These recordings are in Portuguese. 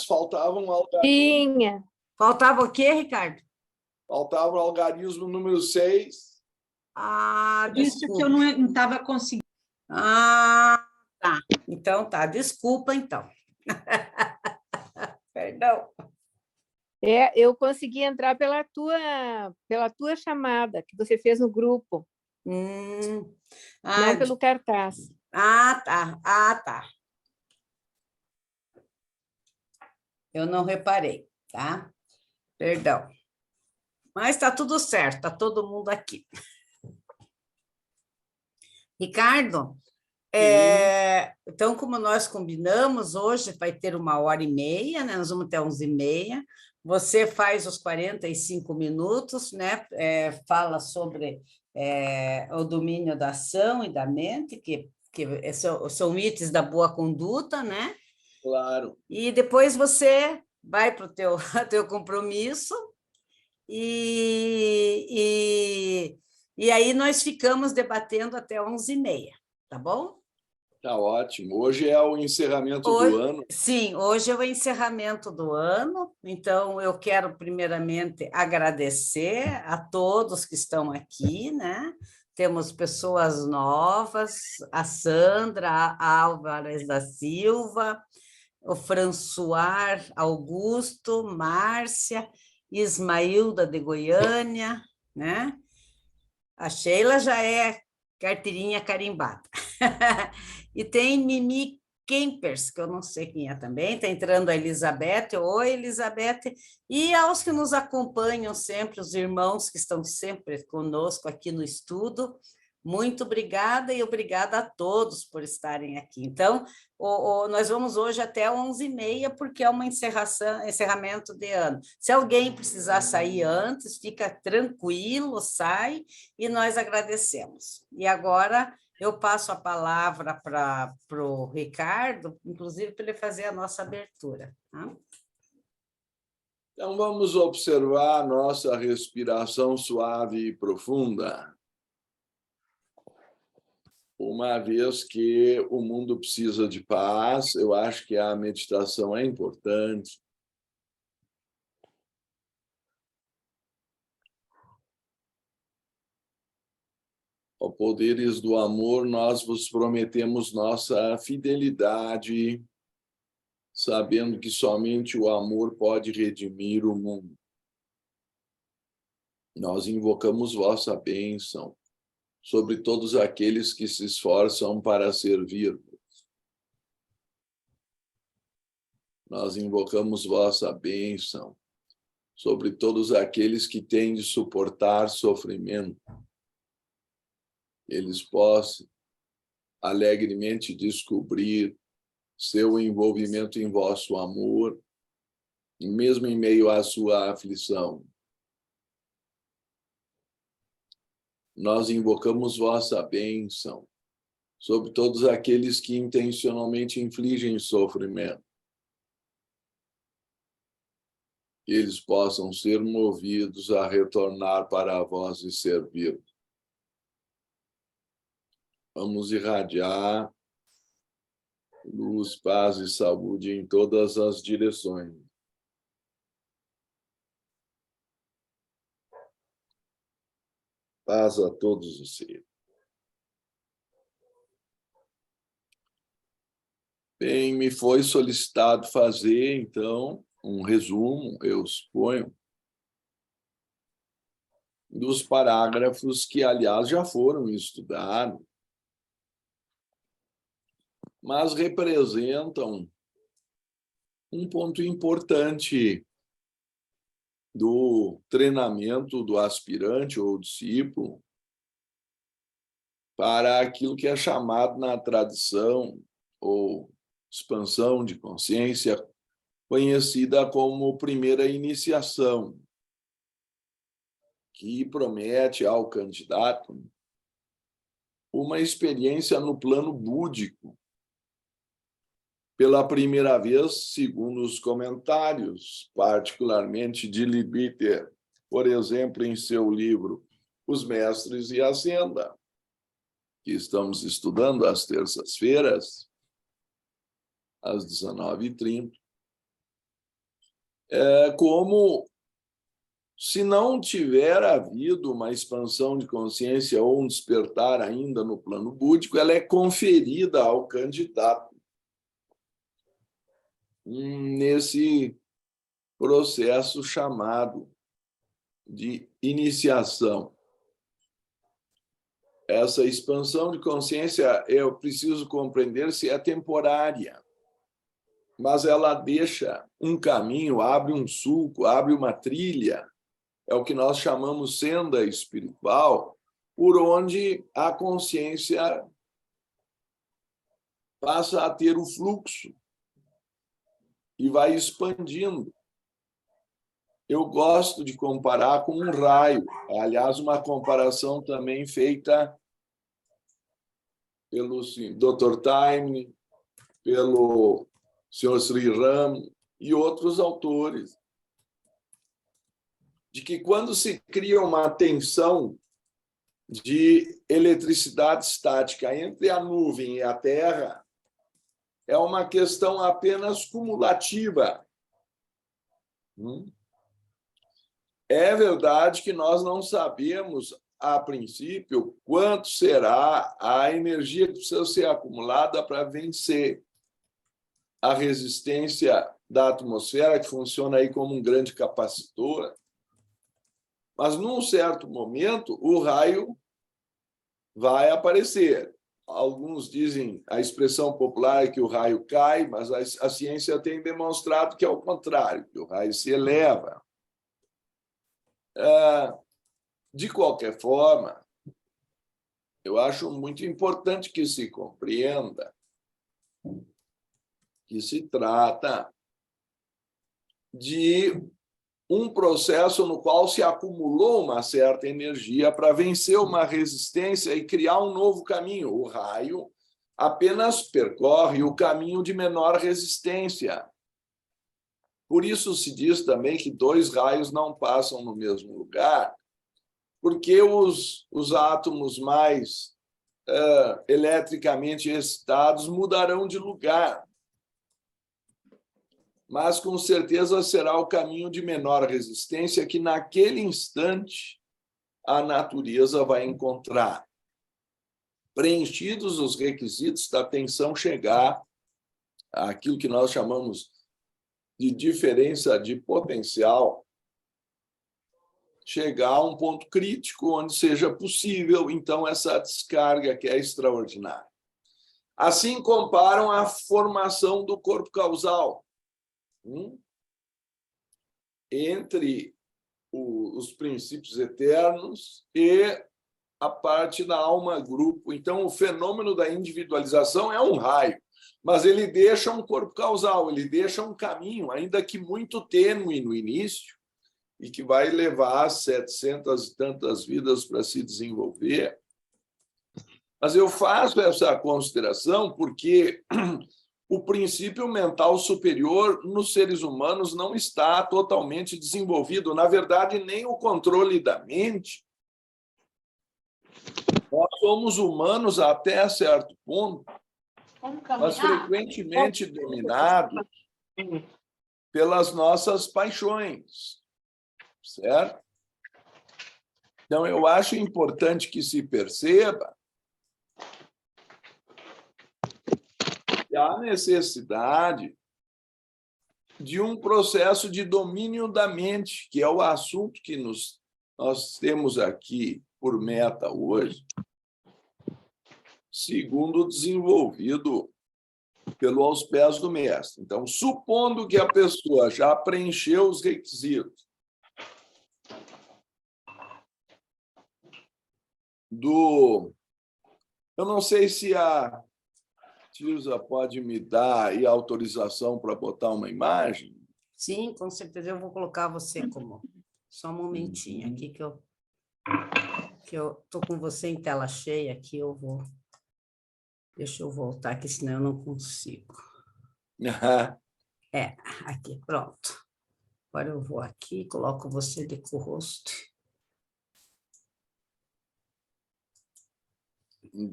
faltava um algarismo. Tinha. Faltava o quê, Ricardo? Faltava o algarismo número 6. Ah, Por isso que eu não estava conseguindo. Ah, tá. Então tá. Desculpa, então. Perdão. Eu consegui entrar pela tua chamada, que você fez no grupo, não pelo cartaz. Ah, tá. Ah, tá. Eu não reparei, tá? Perdão. Mas está tudo certo, está todo mundo aqui. Ricardo, então, como nós combinamos, hoje vai ter 1h30, né? Nós vamos ter 11h30. Você faz os 45 minutos, né? Fala sobre o domínio da ação e da mente, que são itens da boa conduta, né? Claro. E depois você vai para o teu compromisso e aí nós ficamos debatendo até 11h30, tá bom? Tá ótimo. Hoje é o encerramento do ano. Sim, hoje é o encerramento do ano, então eu quero primeiramente agradecer a todos que estão aqui, né? Temos pessoas novas, a Sandra Álvares da Silva, o François Augusto, Márcia, Ismailda de Goiânia, né? A Sheila já é carteirinha carimbada. E tem Mimi Kempers, que eu não sei quem é também, está entrando a Elizabeth. Oi, Elizabeth. E aos que nos acompanham sempre, os irmãos que estão sempre conosco aqui no estudo, muito obrigada e obrigada a todos por estarem aqui. Então, nós vamos hoje até 11h30, porque é um encerramento de ano. Se alguém precisar sair antes, fica tranquilo, sai, e nós agradecemos. E agora eu passo a palavra para o Ricardo, inclusive para ele fazer a nossa abertura. Tá? Então, vamos observar a nossa respiração suave e profunda. Uma vez que o mundo precisa de paz, eu acho que a meditação é importante. Ó poderes do amor, nós vos prometemos nossa fidelidade, sabendo que somente o amor pode redimir o mundo. Nós invocamos vossa bênção sobre todos aqueles que se esforçam para servir. Nós invocamos vossa bênção sobre todos aqueles que têm de suportar sofrimento. Eles possam alegremente descobrir seu envolvimento em vosso amor, mesmo em meio à sua aflição. Nós invocamos vossa bênção sobre todos aqueles que intencionalmente infligem sofrimento. Que eles possam ser movidos a retornar para vós e servir. Vamos irradiar luz, paz e saúde em todas as direções. Paz a todos os seres. Bem, me foi solicitado fazer, então, um resumo, eu suponho, dos parágrafos que, aliás, já foram estudados, mas representam um ponto importante do treinamento do aspirante ou discípulo para aquilo que é chamado na tradição ou expansão de consciência, conhecida como primeira iniciação, que promete ao candidato uma experiência no plano búdico. Pela primeira vez, segundo os comentários, particularmente de Libiter, por exemplo, em seu livro Os Mestres e a Senda, que estamos estudando às terças-feiras, às 19h30, como se não tiver havido uma expansão de consciência ou um despertar ainda no plano búdico, ela é conferida ao candidato nesse processo chamado de iniciação. Essa expansão de consciência, eu preciso compreender se é temporária, mas ela deixa um caminho, abre um sulco, abre uma trilha, é o que nós chamamos senda espiritual, por onde a consciência passa a ter o fluxo e vai expandindo. Eu gosto de comparar com um raio. Aliás, uma comparação também feita pelo Dr. Taimni, pelo Sr. Sri Ram e outros autores, de que quando se cria uma tensão de eletricidade estática entre a nuvem e a Terra, é uma questão apenas cumulativa. É verdade que nós não sabemos, a princípio, quanto será a energia que precisa ser acumulada para vencer a resistência da atmosfera, que funciona aí como um grande capacitor. Mas, num certo momento, o raio vai aparecer. Alguns dizem, a expressão popular é que o raio cai, mas a ciência tem demonstrado que é o contrário, que o raio se eleva. De qualquer forma, eu acho muito importante que se compreenda que se trata de um processo no qual se acumulou uma certa energia para vencer uma resistência e criar um novo caminho. O raio apenas percorre o caminho de menor resistência. Por isso se diz também que dois raios não passam no mesmo lugar, porque os átomos mais eletricamente excitados mudarão de lugar. Mas, com certeza, será o caminho de menor resistência que, naquele instante, a natureza vai encontrar. Preenchidos os requisitos da tensão chegar àquilo que nós chamamos de diferença de potencial, chegar a um ponto crítico onde seja possível, então, essa descarga que é extraordinária. Assim, comparam a formação do corpo causal entre os princípios eternos e a parte da alma-grupo. Então, o fenômeno da individualização é um raio, mas ele deixa um corpo causal, ele deixa um caminho, ainda que muito tênue no início, e que vai levar 700 e tantas vidas para se desenvolver. Mas eu faço essa consideração porque o princípio mental superior nos seres humanos não está totalmente desenvolvido. Na verdade, nem o controle da mente. Nós somos humanos até certo ponto, mas frequentemente dominados pelas nossas paixões, certo? Então, eu acho importante que se perceba que há necessidade de um processo de domínio da mente, que é o assunto que nós temos aqui por meta hoje, segundo desenvolvido pelo Aos Pés do Mestre. Então, supondo que a pessoa já preencheu os requisitos eu não sei se a Tirza pode me dar aí a autorização para botar uma imagem? Sim, com certeza. Eu vou colocar você como... Só um momentinho aqui que eu estou com você em tela cheia aqui, eu vou... Deixa eu voltar aqui, senão eu não consigo. Aqui, pronto. Agora eu vou aqui, coloco você de co-host.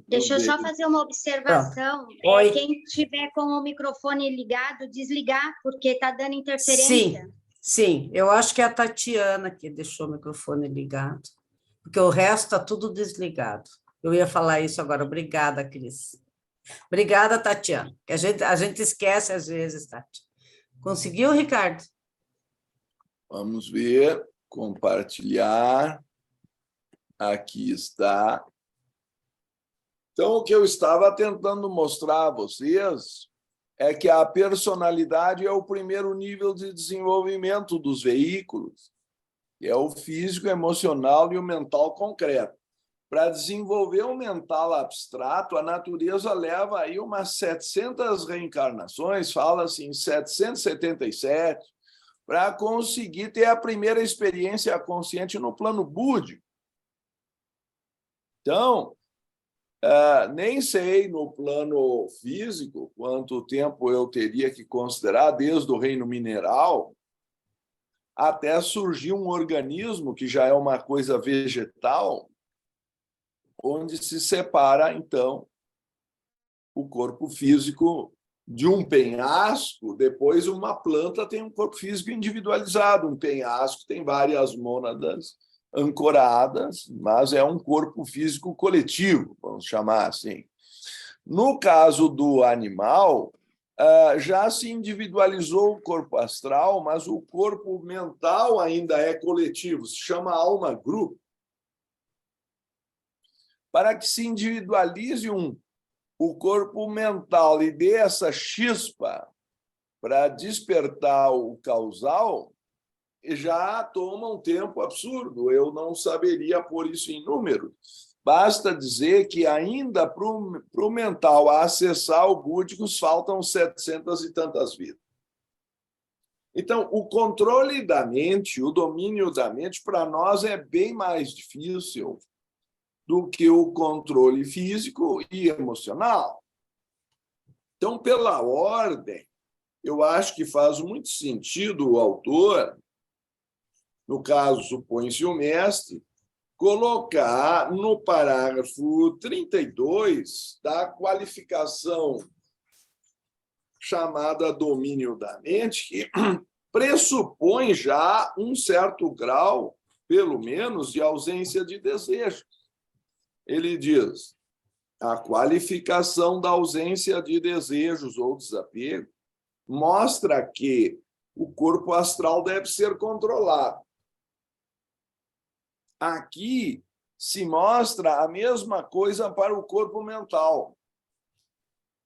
Deixa eu só fazer uma observação. Quem tiver com o microfone ligado, desligar, porque está dando interferência. Sim, Sim, eu acho que é a Tatiana que deixou o microfone ligado, porque o resto está tudo desligado. Eu ia falar isso agora. Obrigada, Cris. Obrigada, Tatiana. Que a gente esquece às vezes, Tati. Conseguiu, Ricardo? Vamos ver, compartilhar. Aqui está. Então, o que eu estava tentando mostrar a vocês é que a personalidade é o primeiro nível de desenvolvimento dos veículos, que é o físico, emocional e o mental concreto. Para desenvolver o mental abstrato, a natureza leva aí umas 700 reencarnações, fala-se em 777, para conseguir ter a primeira experiência consciente no plano búdico. Então, nem sei no plano físico quanto tempo eu teria que considerar, desde o reino mineral até surgir um organismo que já é uma coisa vegetal, onde se separa, então, o corpo físico de um penhasco. Depois, uma planta tem um corpo físico individualizado, um penhasco tem várias mônadas ancoradas, mas é um corpo físico coletivo, vamos chamar assim. No caso do animal, já se individualizou o corpo astral, mas o corpo mental ainda é coletivo, se chama alma-grupo. Para que se individualize o corpo mental e dê essa chispa para despertar o causal, já toma um tempo absurdo. Eu não saberia pôr isso em números. Basta dizer que ainda para o mental acessar o búdico faltam 700 e tantas vidas. Então, o controle da mente, o domínio da mente, para nós é bem mais difícil do que o controle físico e emocional. Então, pela ordem, eu acho que faz muito sentido o autor, no caso, supõe-se o mestre, colocar no parágrafo 32 da qualificação chamada domínio da mente, que pressupõe já um certo grau, pelo menos, de ausência de desejo. Ele diz: a qualificação da ausência de desejos ou desapego mostra que o corpo astral deve ser controlado. Aqui se mostra a mesma coisa para o corpo mental.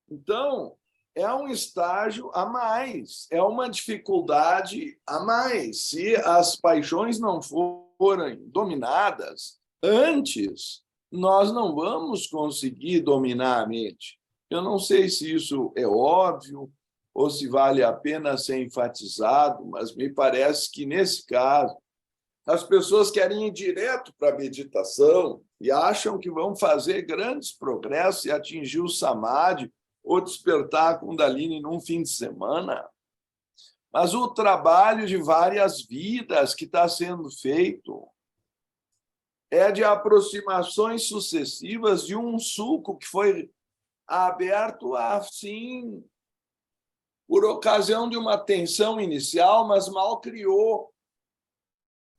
Então, é um estágio a mais, é uma dificuldade a mais. Se as paixões não forem dominadas antes, nós não vamos conseguir dominar a mente. Eu não sei se isso é óbvio ou se vale a pena ser enfatizado, mas me parece que, nesse caso, as pessoas querem ir direto para a meditação e acham que vão fazer grandes progressos e atingir o samadhi ou despertar a Kundalini num fim de semana. Mas o trabalho de várias vidas que está sendo feito é de aproximações sucessivas de um sulco que foi aberto assim por ocasião de uma tensão inicial, mas mal criou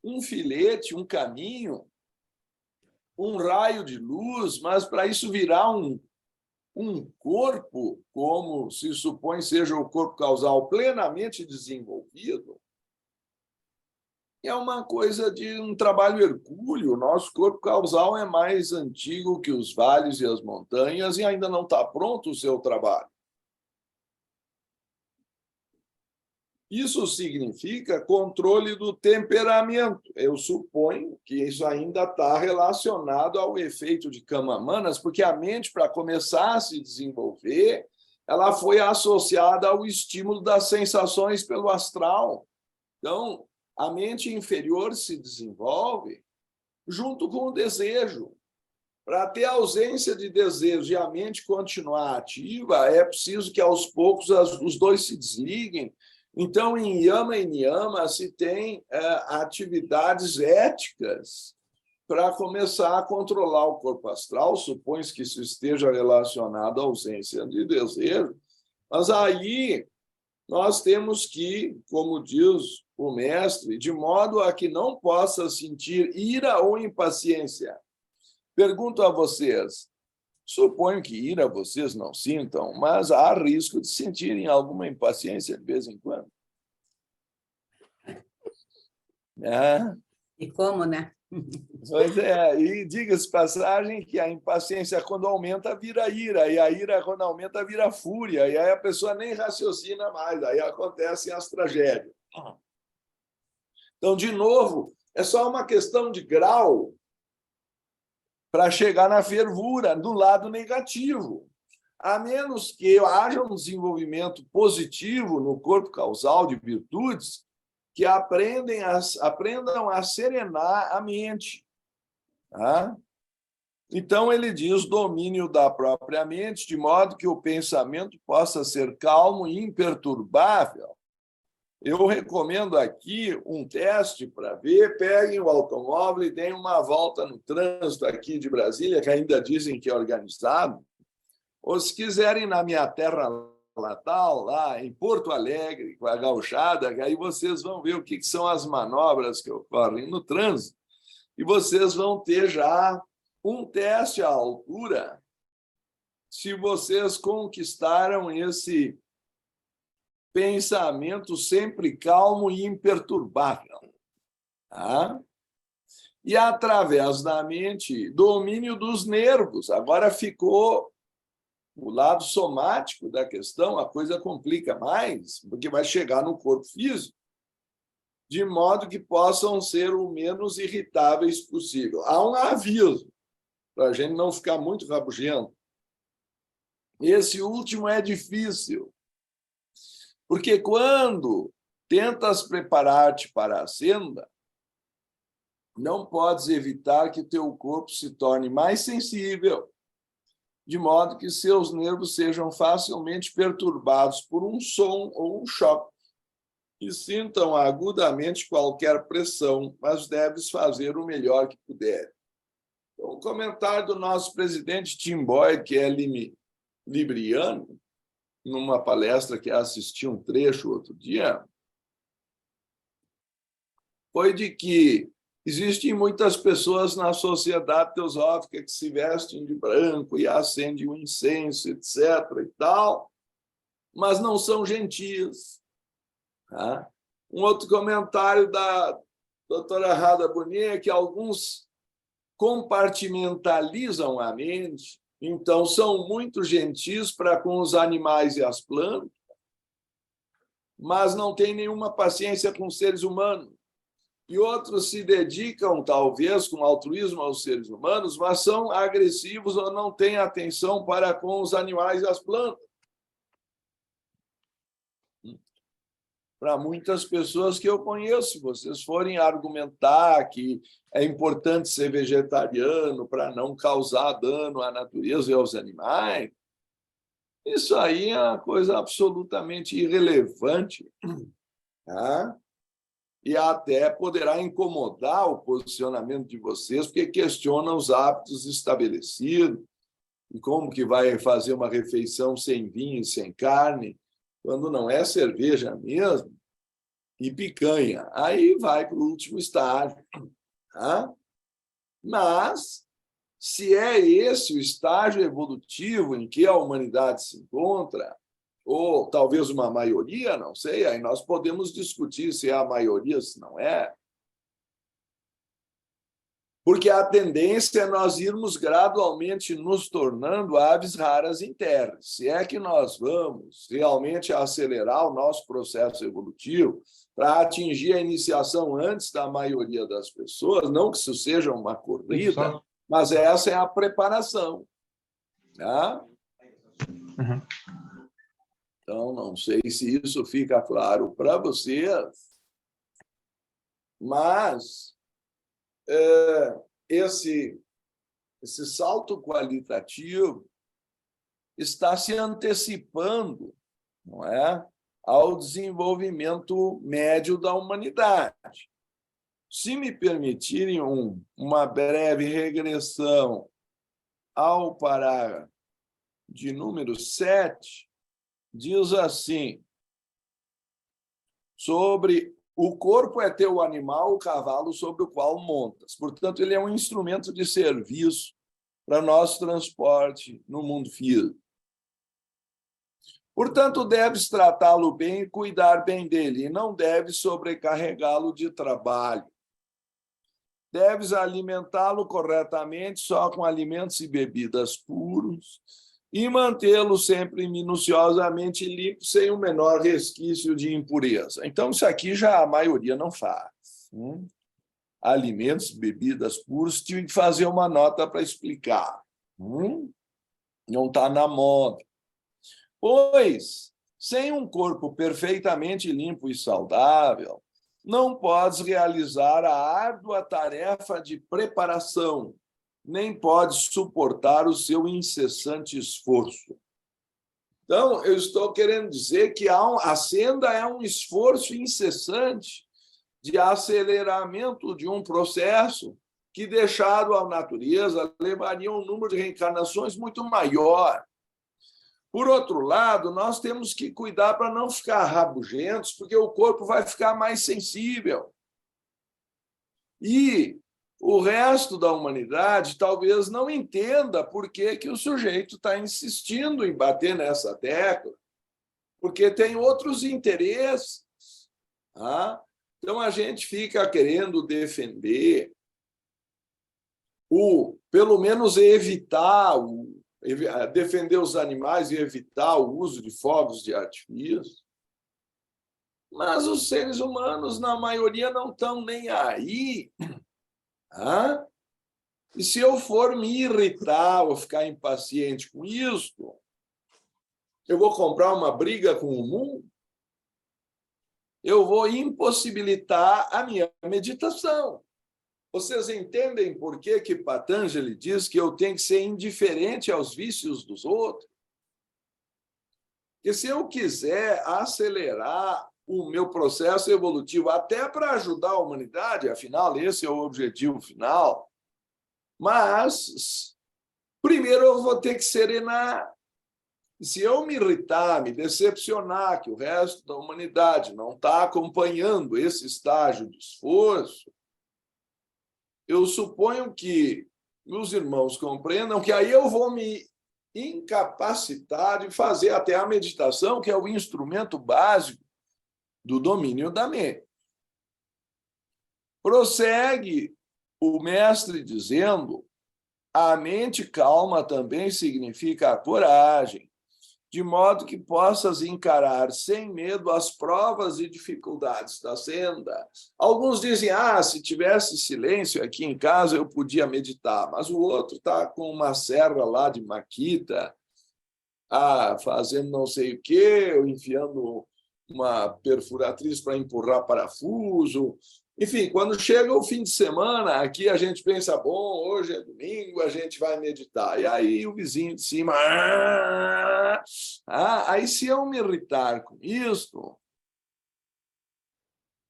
um filete, um caminho, um raio de luz, mas para isso virar um corpo, como se supõe seja o corpo causal, plenamente desenvolvido, é uma coisa de um trabalho hercúleo. O nosso corpo causal é mais antigo que os vales e as montanhas e ainda não está pronto o seu trabalho. Isso significa controle do temperamento. Eu suponho que isso ainda está relacionado ao efeito de Kamamanas, porque a mente, para começar a se desenvolver, ela foi associada ao estímulo das sensações pelo astral. Então, a mente inferior se desenvolve junto com o desejo. Para ter ausência de desejo e a mente continuar ativa, é preciso que, aos poucos, os dois se desliguem. Então, em Yama e Niyama, se tem atividades éticas para começar a controlar o corpo astral. Supõe-se que isso esteja relacionado à ausência de desejo, mas aí nós temos que, como diz o mestre, de modo a que não possa sentir ira ou impaciência. Pergunto a vocês, suponho que ira vocês não sintam, mas há risco de sentirem alguma impaciência de vez em quando. E como, né? Pois é, e diga-se de passagem que a impaciência, quando aumenta, vira ira, e a ira, quando aumenta, vira fúria, e aí a pessoa nem raciocina mais, aí acontecem as tragédias. Então, de novo, é só uma questão de grau para chegar na fervura, do lado negativo. A menos que haja um desenvolvimento positivo no corpo causal de virtudes que aprendam a serenar a mente. Tá? Então, ele diz domínio da própria mente, de modo que o pensamento possa ser calmo e imperturbável. Eu recomendo aqui um teste para ver. Peguem o automóvel e deem uma volta no trânsito aqui de Brasília, que ainda dizem que é organizado. Ou, se quiserem, na minha terra natal, lá em Porto Alegre, com a gauchada, que aí vocês vão ver o que são as manobras que ocorrem no trânsito, e vocês vão ter já um teste à altura se vocês conquistaram esse pensamento sempre calmo e imperturbável. Tá? E, através da mente, domínio dos nervos. Agora ficou o lado somático da questão, a coisa complica mais, porque vai chegar no corpo físico, de modo que possam ser o menos irritáveis possível. Há um aviso, para a gente não ficar muito rabugento. Esse último é difícil, porque quando tentas preparar-te para a senda, não podes evitar que teu corpo se torne mais sensível, de modo que seus nervos sejam facilmente perturbados por um som ou um choque, e sintam agudamente qualquer pressão, mas deves fazer o melhor que puder. Então, o comentário do nosso presidente Tim Boyd, que é libriano, numa palestra que assisti um trecho outro dia, foi de que existem muitas pessoas na sociedade teosófica que se vestem de branco e acendem um incenso, etc. e tal, mas não são gentis. Tá? Um outro comentário da doutora Radha Bonnet é que alguns compartimentalizam a mente, então são muito gentis para com os animais e as plantas, mas não têm nenhuma paciência com os seres humanos. E outros se dedicam, talvez, com altruísmo aos seres humanos, mas são agressivos ou não têm atenção para com os animais e as plantas. Para muitas pessoas que eu conheço, se vocês forem argumentar que é importante ser vegetariano para não causar dano à natureza e aos animais, isso aí é uma coisa absolutamente irrelevante. Tá? E até poderá incomodar o posicionamento de vocês, porque questiona os hábitos estabelecidos, e como que vai fazer uma refeição sem vinho e sem carne, quando não é cerveja mesmo, e picanha. Aí vai para o último estágio. Tá? Mas, se é esse o estágio evolutivo em que a humanidade se encontra, ou talvez uma maioria, não sei, aí nós podemos discutir se é a maioria, se não é. Porque a tendência é nós irmos gradualmente nos tornando aves raras em terra. Se é que nós vamos realmente acelerar o nosso processo evolutivo para atingir a iniciação antes da maioria das pessoas, não que isso seja uma corrida, mas essa é a preparação. Tá? Uhum. Então, não sei se isso fica claro para vocês, mas esse salto qualitativo está se antecipando, não é, ao desenvolvimento médio da humanidade. Se me permitirem uma breve regressão ao parágrafo de número 7, diz assim: sobre o corpo é teu animal, o cavalo sobre o qual montas. Portanto, ele é um instrumento de serviço para nosso transporte no mundo físico. Portanto, deves tratá-lo bem e cuidar bem dele, e não deves sobrecarregá-lo de trabalho. Deves alimentá-lo corretamente só com alimentos e bebidas puros e mantê-lo sempre minuciosamente limpo, sem o menor resquício de impureza. Então, isso aqui já a maioria não faz. Alimentos, bebidas puros, tive que fazer uma nota para explicar. Não está na moda. Pois, sem um corpo perfeitamente limpo e saudável, não podes realizar a árdua tarefa de preparação, nem podes suportar o seu incessante esforço. Então, eu estou querendo dizer que a senda é um esforço incessante de aceleramento de um processo que, deixado à natureza, levaria um número de reencarnações muito maior. Por outro lado, nós temos que cuidar para não ficar rabugentos, porque o corpo vai ficar mais sensível. E o resto da humanidade talvez não entenda por que o sujeito está insistindo em bater nessa tecla, porque tem outros interesses. Tá? Então, a gente fica querendo defender pelo menos defender os animais e evitar o uso de fogos de artifício. Mas os seres humanos, na maioria, não estão nem aí. E se eu for me irritar ou ficar impaciente com isso, eu vou comprar uma briga com o mundo? Eu vou impossibilitar a minha meditação. Vocês entendem por que Patanjali diz que eu tenho que ser indiferente aos vícios dos outros? Porque se eu quiser acelerar o meu processo evolutivo, até para ajudar a humanidade, afinal, esse é o objetivo final, mas primeiro eu vou ter que serenar. E se eu me irritar, me decepcionar que o resto da humanidade não está acompanhando esse estágio de esforço, eu suponho que os irmãos compreendam que aí eu vou me incapacitar de fazer até a meditação, que é o instrumento básico do domínio da mente. Prossegue o mestre dizendo: a mente calma também significa a coragem, de modo que possas encarar sem medo as provas e dificuldades da senda. Alguns dizem, se tivesse silêncio aqui em casa, eu podia meditar, mas o outro está com uma serra lá de maquita, fazendo não sei o quê, enfiando uma perfuratriz para empurrar parafuso. Enfim, quando chega o fim de semana, aqui a gente pensa, bom, hoje é domingo, a gente vai meditar. E aí o vizinho de cima... aí se eu me irritar com isso,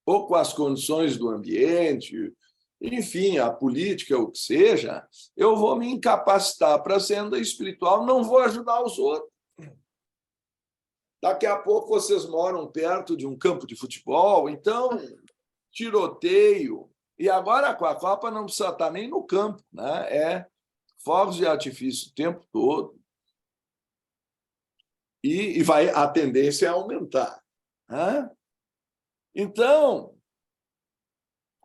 ou com as condições do ambiente, enfim, a política, o que seja, eu vou me incapacitar para a senda espiritual, não vou ajudar os outros. Daqui a pouco vocês moram perto de um campo de futebol, então... tiroteio, e agora com a Copa não precisa estar nem no campo, né? É fogos de artifício o tempo todo, e a tendência é aumentar. Né? Então,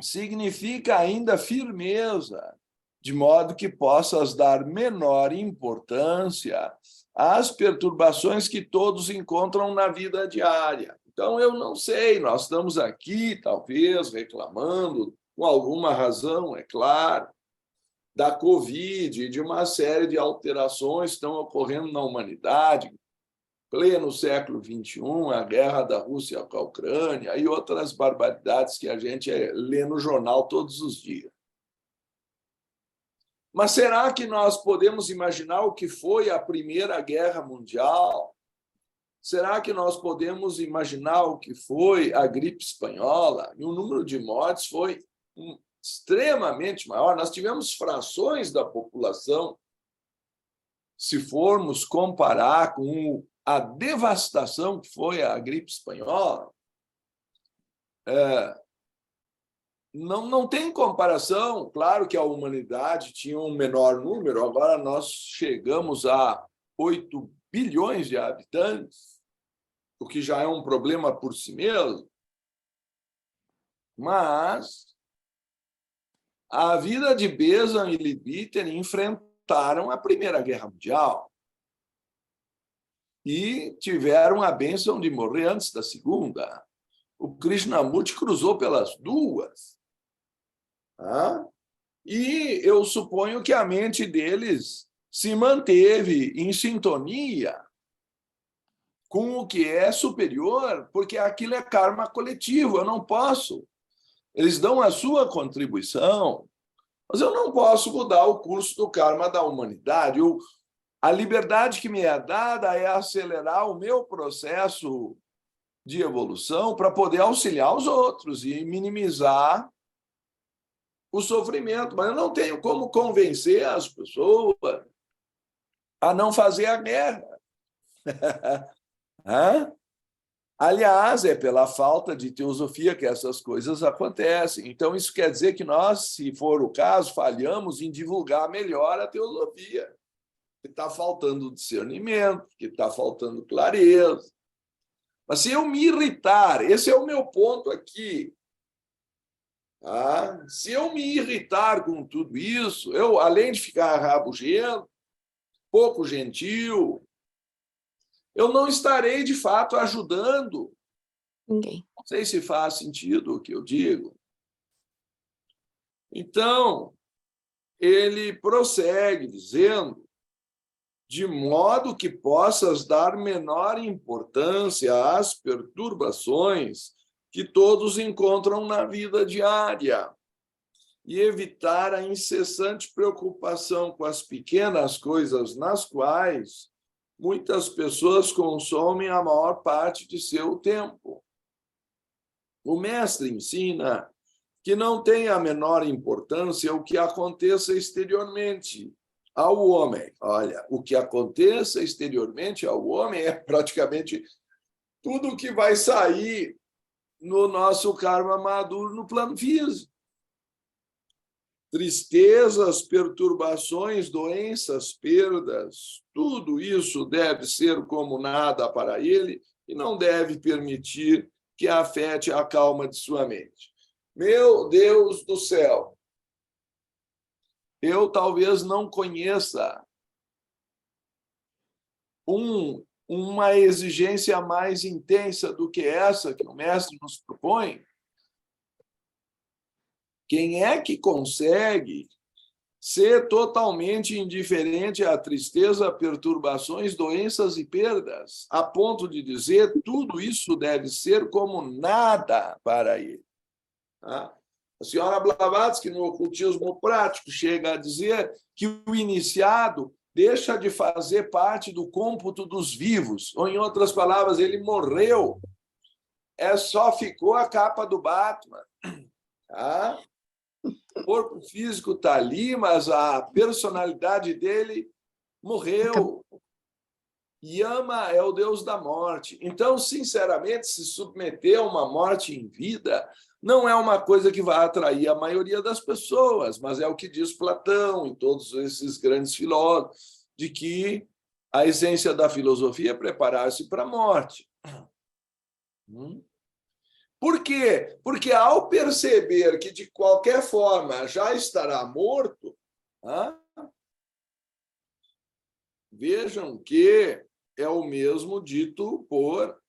significa ainda firmeza, de modo que possas dar menor importância às perturbações que todos encontram na vida diária. Então, eu não sei, nós estamos aqui, talvez, reclamando, com alguma razão, é claro, da Covid e de uma série de alterações que estão ocorrendo na humanidade, pleno século XXI, a guerra da Rússia com a Ucrânia e outras barbaridades que a gente lê no jornal todos os dias. Mas será que nós podemos imaginar o que foi a Primeira Guerra Mundial? Será que nós podemos imaginar o que foi a gripe espanhola? E o número de mortes foi extremamente maior. Nós tivemos frações da população, se formos comparar com a devastação que foi a gripe espanhola. não tem comparação. Claro que a humanidade tinha um menor número, agora nós chegamos a 8 bilhões de habitantes, o que já é um problema por si mesmo. Mas a vida de Besan e Leadbeater enfrentaram a Primeira Guerra Mundial e tiveram a bênção de morrer antes da Segunda. O Krishnamurti cruzou pelas duas. Tá? E eu suponho que a mente deles se manteve em sintonia com o que é superior, porque aquilo é karma coletivo, eu não posso. Eles dão a sua contribuição, mas eu não posso mudar o curso do karma da humanidade. A liberdade que me é dada é acelerar o meu processo de evolução para poder auxiliar os outros e minimizar o sofrimento. Mas eu não tenho como convencer as pessoas a não fazer a guerra. Aliás, é pela falta de teosofia que essas coisas acontecem. Então, isso quer dizer que nós, se for o caso, falhamos em divulgar melhor a teosofia. Que está faltando discernimento, que está faltando clareza. Mas se eu me irritar, esse é o meu ponto aqui. Se eu me irritar com tudo isso, eu, além de ficar rabugento, pouco gentil, eu não estarei, de fato, ajudando. Ninguém. Não sei se faz sentido o que eu digo. Então, ele prossegue dizendo: de modo que possas dar menor importância às perturbações que todos encontram na vida diária e evitar a incessante preocupação com as pequenas coisas nas quais muitas pessoas consomem a maior parte de seu tempo. O mestre ensina que não tem a menor importância o que aconteça exteriormente ao homem. Olha, o que aconteça exteriormente ao homem é praticamente tudo o que vai sair no nosso karma maduro no plano físico. Tristezas, perturbações, doenças, perdas, tudo isso deve ser como nada para ele e não deve permitir que afete a calma de sua mente. Meu Deus do céu! Eu talvez não conheça uma exigência mais intensa do que essa que o mestre nos propõe. Quem é que consegue ser totalmente indiferente à tristeza, perturbações, doenças e perdas, a ponto de dizer tudo isso deve ser como nada para ele? A senhora Blavatsky, no ocultismo prático, chega a dizer que o iniciado deixa de fazer parte do cômputo dos vivos, ou, em outras palavras, ele morreu. Só ficou a capa do Batman. O corpo físico está ali, mas a personalidade dele morreu. Yama é o deus da morte. Então, sinceramente, se submeter a uma morte em vida não é uma coisa que vai atrair a maioria das pessoas, mas é o que diz Platão e todos esses grandes filósofos, de que a essência da filosofia é preparar-se para a morte. Por quê? Porque ao perceber que, de qualquer forma, já estará morto, vejam que é o mesmo dito por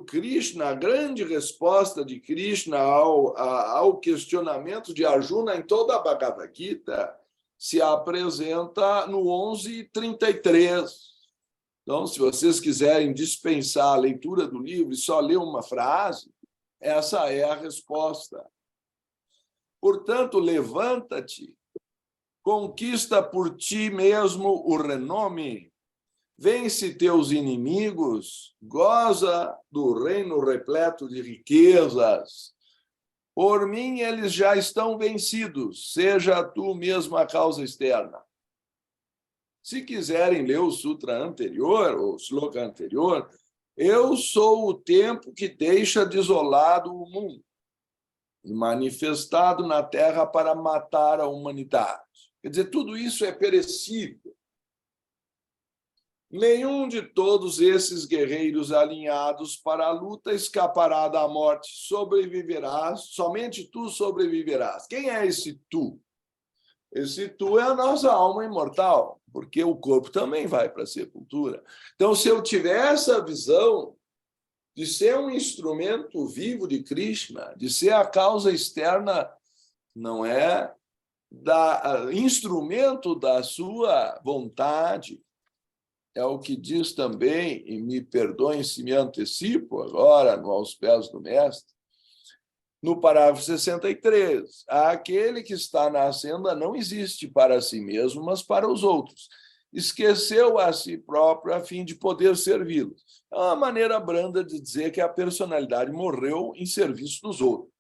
Krishna, a grande resposta de Krishna ao questionamento de Arjuna em toda a Bhagavad Gita se apresenta no 11:33. Então, se vocês quiserem dispensar a leitura do livro e só ler uma frase, essa é a resposta. Portanto, levanta-te, conquista por ti mesmo o renome, vence teus inimigos, goza do reino repleto de riquezas. Por mim, eles já estão vencidos, seja tu mesmo a causa externa. Se quiserem ler o sutra anterior, o sloka anterior, Eu sou o tempo que deixa desolado o mundo, e manifestado na terra para matar a humanidade. Quer dizer, tudo isso é perecível. Nenhum de todos esses guerreiros alinhados para a luta escapará da morte, sobreviverás, somente tu sobreviverás. Quem é esse tu? Esse tu é a nossa alma imortal, porque o corpo também vai para a sepultura. Então, se eu tiver essa visão de ser um instrumento vivo de Krishna, de ser a causa externa, não é instrumento da sua vontade, é o que diz também, e me perdoem se me antecipo agora, aos pés do mestre, no parágrafo 63, aquele que está na senda não existe para si mesmo, mas para os outros. Esqueceu a si próprio a fim de poder servi-los. É uma maneira branda de dizer que a personalidade morreu em serviço dos outros.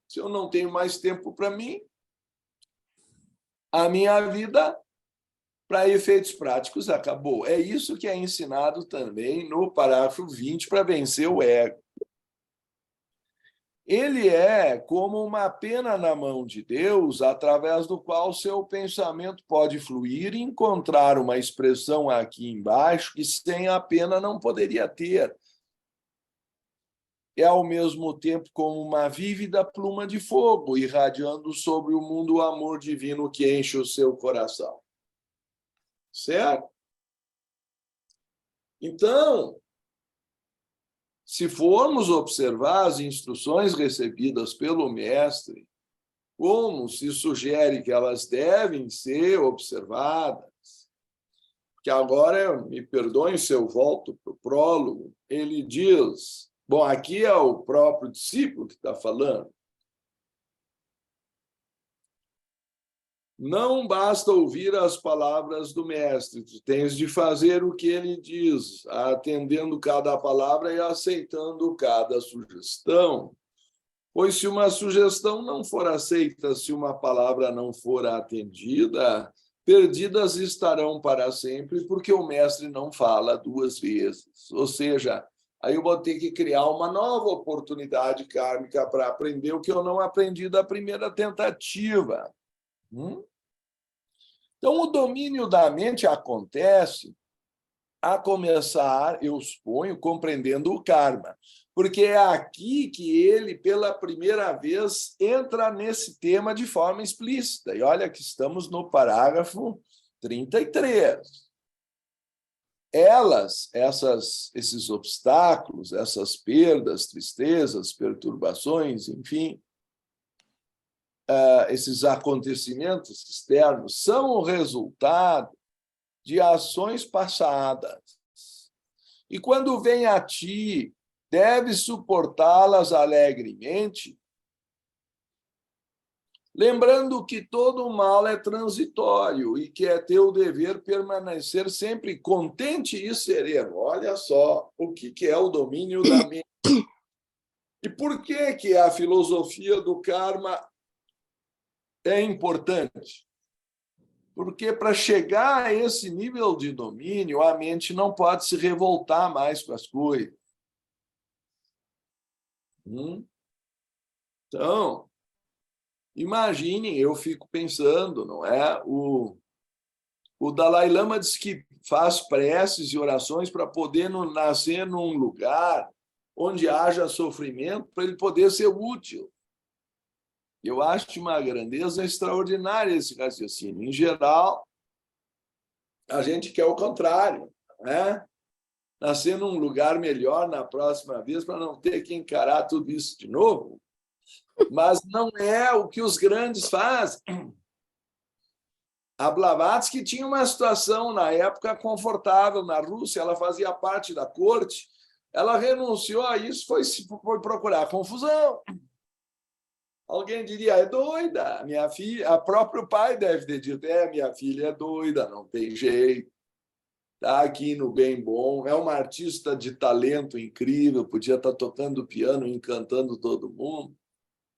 Se eu não tenho mais tempo para mim, a minha vida, para efeitos práticos, acabou. É isso que é ensinado também no parágrafo 20 para vencer o ego. Ele é como uma pena na mão de Deus, através do qual seu pensamento pode fluir e encontrar uma expressão aqui embaixo que sem a pena não poderia ter. É, ao mesmo tempo, como uma vívida pluma de fogo, irradiando sobre o mundo o amor divino que enche o seu coração. Certo? Então, se formos observar as instruções recebidas pelo mestre, como se sugere que elas devem ser observadas, que agora, me perdoem se eu volto para o prólogo, ele diz, bom, aqui é o próprio discípulo que está falando, não basta ouvir as palavras do mestre, tu tens de fazer o que ele diz, atendendo cada palavra e aceitando cada sugestão. Pois se uma sugestão não for aceita, se uma palavra não for atendida, perdidas estarão para sempre, porque o mestre não fala duas vezes. Ou seja, aí eu vou ter que criar uma nova oportunidade kármica para aprender o que eu não aprendi da primeira tentativa. Então, o domínio da mente acontece a começar, eu suponho, compreendendo o karma, porque é aqui que ele, pela primeira vez, entra nesse tema de forma explícita. E olha que estamos no parágrafo 33. Esses obstáculos, essas perdas, tristezas, perturbações, enfim, esses acontecimentos externos são o resultado de ações passadas. E quando vem a ti, deves suportá-las alegremente, lembrando que todo o mal é transitório e que é teu dever permanecer sempre contente e sereno. Olha só o que é o domínio da mente. E por que a filosofia do karma é importante? Porque para chegar a esse nível de domínio, a mente não pode se revoltar mais com as coisas. Então, imaginem, eu fico pensando, não é? O Dalai Lama diz que faz preces e orações para poder nascer num lugar onde haja sofrimento, para ele poder ser útil. Eu acho de uma grandeza extraordinária esse raciocínio. Em geral, a gente quer o contrário, né? Nascer num lugar melhor na próxima vez para não ter que encarar tudo isso de novo. Mas não é o que os grandes fazem. A Blavatsky tinha uma situação, na época, confortável na Rússia, ela fazia parte da corte, ela renunciou a isso, foi procurar confusão. Alguém diria, é doida, minha filha, o próprio pai deve ter dito, minha filha é doida, não tem jeito, está aqui no bem bom, é uma artista de talento incrível, podia estar tocando piano, encantando todo mundo,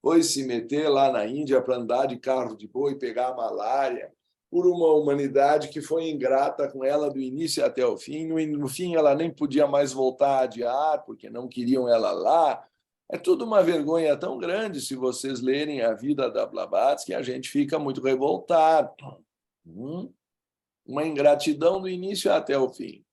foi se meter lá na Índia para andar de carro de boi, pegar a malária, por uma humanidade que foi ingrata com ela do início até o fim. No fim, ela nem podia mais voltar a adiar, porque não queriam ela lá. É tudo uma vergonha tão grande se vocês lerem a vida da Blavatsky, que a gente fica muito revoltado. Uma ingratidão do início até o fim.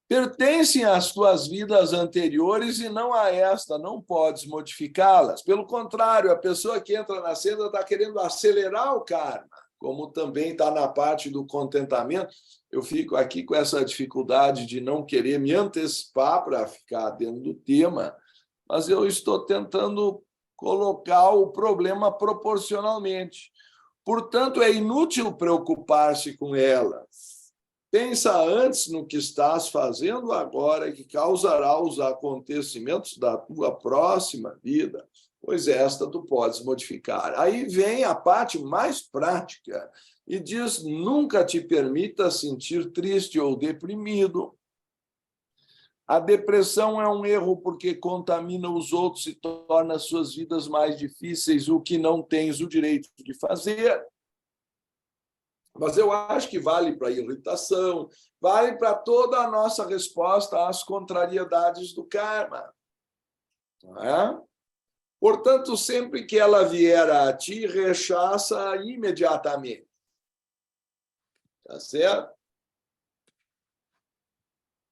Pertencem às tuas vidas anteriores e não a esta, não podes modificá-las. Pelo contrário, a pessoa que entra na senda está querendo acelerar o karma, como também está na parte do contentamento. Eu fico aqui com essa dificuldade de não querer me antecipar para ficar dentro do tema, mas eu estou tentando colocar o problema proporcionalmente. Portanto, é inútil preocupar-se com elas. Pensa antes no que estás fazendo agora, que causará os acontecimentos da tua próxima vida, pois esta tu podes modificar. Aí vem a parte mais prática e diz: nunca te permita sentir triste ou deprimido. A depressão é um erro porque contamina os outros e torna suas vidas mais difíceis, o que não tens o direito de fazer. Mas eu acho que vale para a irritação, vale para toda a nossa resposta às contrariedades do karma. Não é? Portanto, sempre que ela vier a ti, rechaça imediatamente. Tá certo?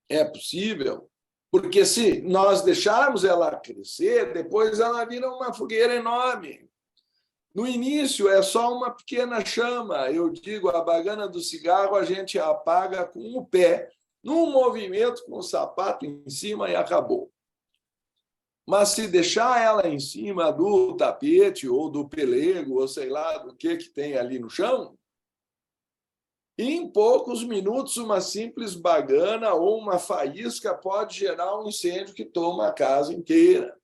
É possível, porque se nós deixarmos ela crescer, depois ela vira uma fogueira enorme. No início é só uma pequena chama. Eu digo, a bagana do cigarro a gente apaga com o pé, num movimento com o sapato em cima e acabou. Mas se deixar ela em cima do tapete ou do pelego, ou sei lá do que tem ali no chão, em poucos minutos uma simples bagana ou uma faísca pode gerar um incêndio que toma a casa inteira.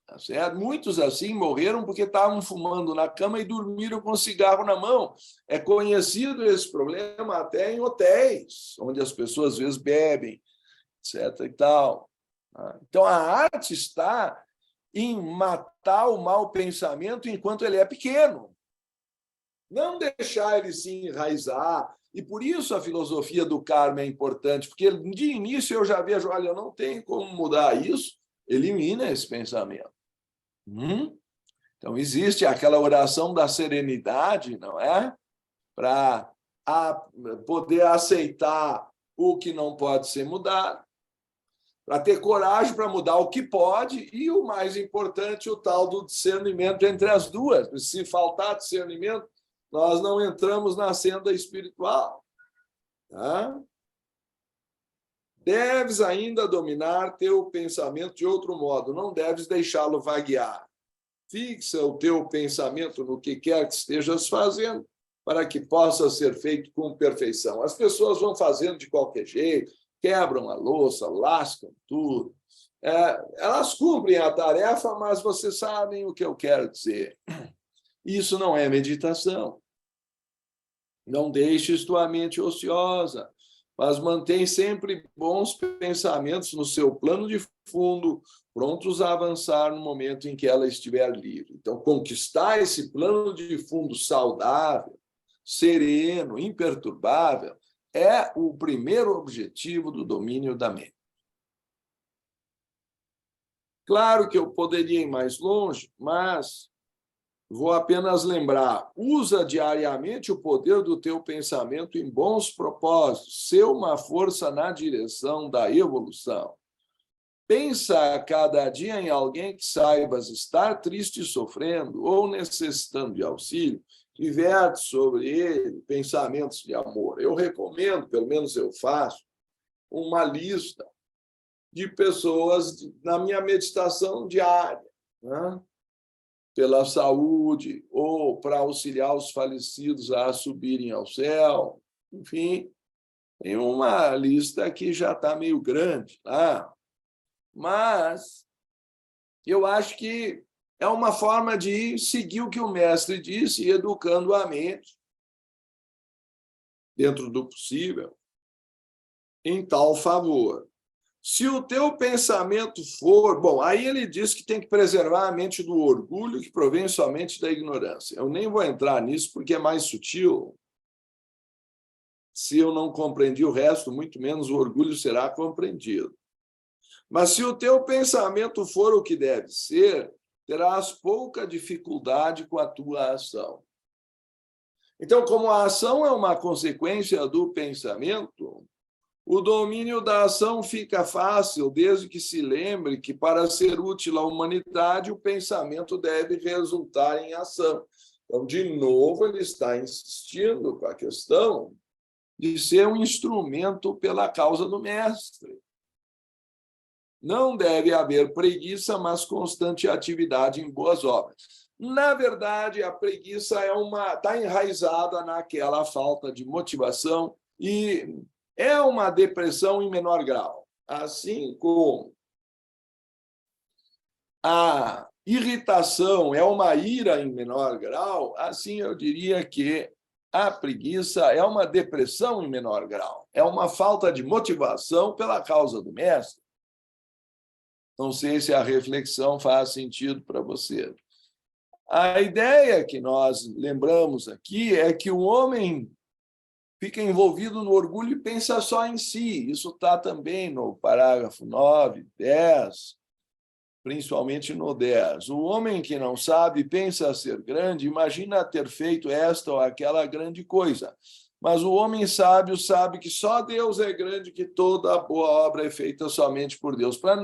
Tá certo? Muitos assim morreram porque estavam fumando na cama e dormiram com cigarro na mão. É conhecido esse problema até em hotéis, onde as pessoas às vezes bebem, etc. e tal. Então, a arte está em matar o mau pensamento enquanto ele é pequeno. Não deixar ele se enraizar. E por isso a filosofia do karma é importante, porque de início eu já vejo, olha, eu não tenho como mudar isso, elimina esse pensamento. Então, existe aquela oração da serenidade, não é? Para poder aceitar o que não pode ser mudado, para ter coragem para mudar o que pode e, o mais importante, o tal do discernimento entre as duas. Se faltar discernimento, nós não entramos na senda espiritual. Tá? Deves ainda dominar teu pensamento de outro modo, não deves deixá-lo vaguear. Fixa o teu pensamento no que quer que estejas fazendo, para que possa ser feito com perfeição. As pessoas vão fazendo de qualquer jeito, quebram a louça, lascam tudo. Elas cumprem a tarefa, mas vocês sabem o que eu quero dizer. Isso não é meditação. Não deixes tua mente ociosa, mas mantém sempre bons pensamentos no seu plano de fundo, prontos a avançar no momento em que ela estiver livre. Então, conquistar esse plano de fundo saudável, sereno, imperturbável, é o primeiro objetivo do domínio da mente. Claro que eu poderia ir mais longe, mas vou apenas lembrar, usa diariamente o poder do teu pensamento em bons propósitos, ser uma força na direção da evolução. Pensa a cada dia em alguém que saibas estar triste e sofrendo ou necessitando de auxílio, e verte sobre ele pensamentos de amor. Eu recomendo, pelo menos eu faço, uma lista de pessoas na minha meditação diária, né? Pela saúde ou para auxiliar os falecidos a subirem ao céu. Enfim, tem uma lista que já está meio grande lá, mas eu acho que é uma forma de seguir o que o mestre disse, educando a mente, dentro do possível, em tal favor. Se o teu pensamento for... Bom, aí ele diz que tem que preservar a mente do orgulho que provém somente da ignorância. Eu nem vou entrar nisso porque é mais sutil. Se eu não compreendi o resto, muito menos o orgulho será compreendido. Mas se o teu pensamento for o que deve ser, terás pouca dificuldade com a tua ação. Então, como a ação é uma consequência do pensamento, o domínio da ação fica fácil, desde que se lembre que, para ser útil à humanidade, o pensamento deve resultar em ação. Então, de novo, ele está insistindo com a questão de ser um instrumento pela causa do mestre. Não deve haver preguiça, mas constante atividade em boas obras. Na verdade, a preguiça está enraizada naquela falta de motivação e é uma depressão em menor grau. Assim como a irritação é uma ira em menor grau, assim eu diria que a preguiça é uma depressão em menor grau. É uma falta de motivação pela causa do mestre. Não sei se a reflexão faz sentido para você. A ideia que nós lembramos aqui é que o homem fica envolvido no orgulho e pensa só em si. Isso está também no parágrafo 9, 10, principalmente no 10. O homem que não sabe pensa ser grande, imagina ter feito esta ou aquela grande coisa. Mas o homem sábio sabe que só Deus é grande, que toda boa obra é feita somente por Deus. Para